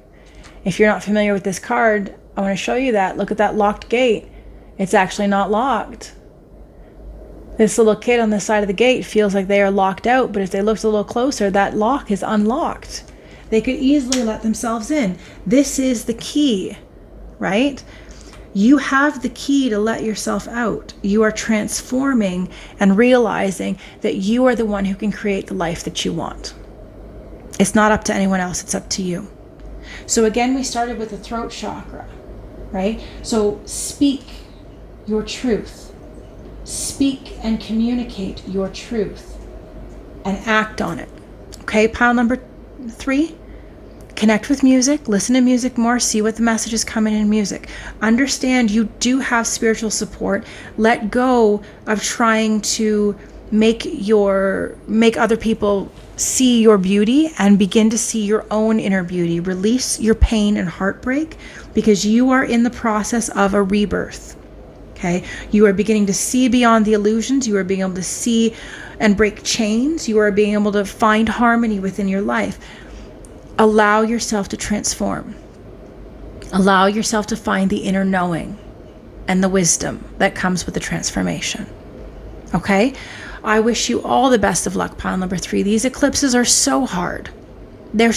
If you're not familiar with this card, I want to show you that. Look at that locked gate. It's actually not locked. This little kid on the side of the gate feels like they are locked out, but if they looked a little closer, that lock is unlocked. They could easily let themselves in. This is the key, right? You have the key to let yourself out. You are transforming and realizing that you are the one who can create the life that you want. It's not up to anyone else, it's up to you. So again, we started with the throat chakra, right? So speak your truth. Speak and communicate your truth and act on it. Okay, pile number 3. Connect with music, listen to music more, see what the message is coming in music. Understand you do have spiritual support. Let go of trying to make other people see your beauty and begin to see your own inner beauty. Release your pain and heartbreak because you are in the process of a rebirth. Okay? You are beginning to see beyond the illusions. You are being able to see and break chains. You are being able to find harmony within your life. Allow yourself to transform. Allow yourself to find the inner knowing and the wisdom that comes with the transformation. Okay? I wish you all the best of luck, pile number 3. These eclipses are so hard. They're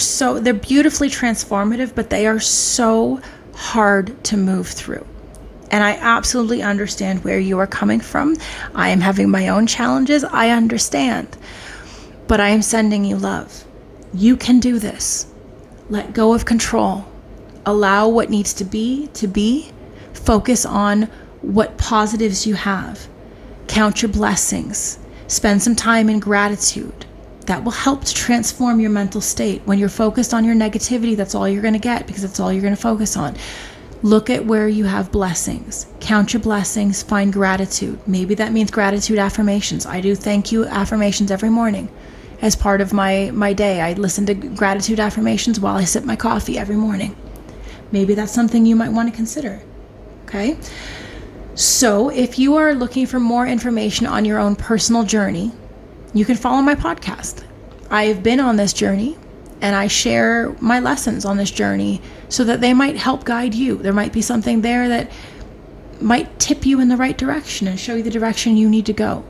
beautifully transformative, but they are so hard to move through. And I absolutely understand where you are coming from. I am having my own challenges. I understand. But I am sending you love. You can do this. Let go of control. Allow what needs to be. Focus on what positives you have. Count your blessings. Spend some time in gratitude. That will help to transform your mental state. When you're focused on your negativity, that's all you're going to get because that's all you're going to focus on. Look at where you have blessings. Count your blessings. Find gratitude. Maybe that means gratitude affirmations. I do thank you affirmations every morning. As part of my day, I listen to gratitude affirmations while I sip my coffee every morning. Maybe that's something you might want to consider. Okay? So if you are looking for more information on your own personal journey, you can follow my podcast. I've been on this journey and I share my lessons on this journey so that they might help guide you. There might be something there that might tip you in the right direction and show you the direction you need to go.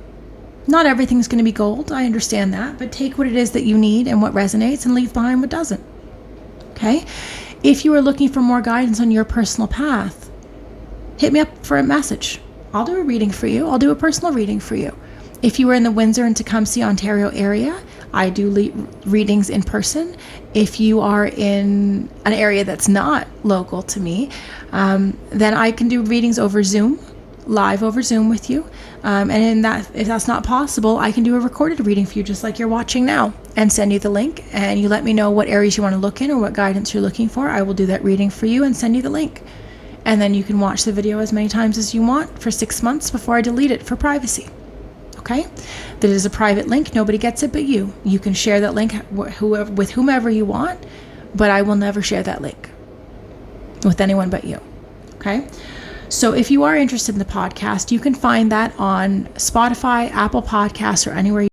Not everything's going to be gold. I understand that, but take what it is that you need and what resonates and leave behind what doesn't. Okay? If you are looking for more guidance on your personal path, hit me up for a message. I'll do a reading for you. I'll do a personal reading for you. If you are in the Windsor and Tecumseh, Ontario area, I do readings in person. If you are in an area that's not local to me, then I can do readings over Zoom, live over Zoom with you. And if that's not possible, I can do a recorded reading for you just like you're watching now and send you the link, and you let me know what areas you want to look in or what guidance you're looking for. I will do that reading for you and send you the link. And then you can watch the video as many times as you want for 6 months before I delete it for privacy. Okay? That is a private link. Nobody gets it but you. You can share that link with whomever you want, but I will never share that link with anyone but you. Okay? So if you are interested in the podcast, you can find that on Spotify, Apple Podcasts, or anywhere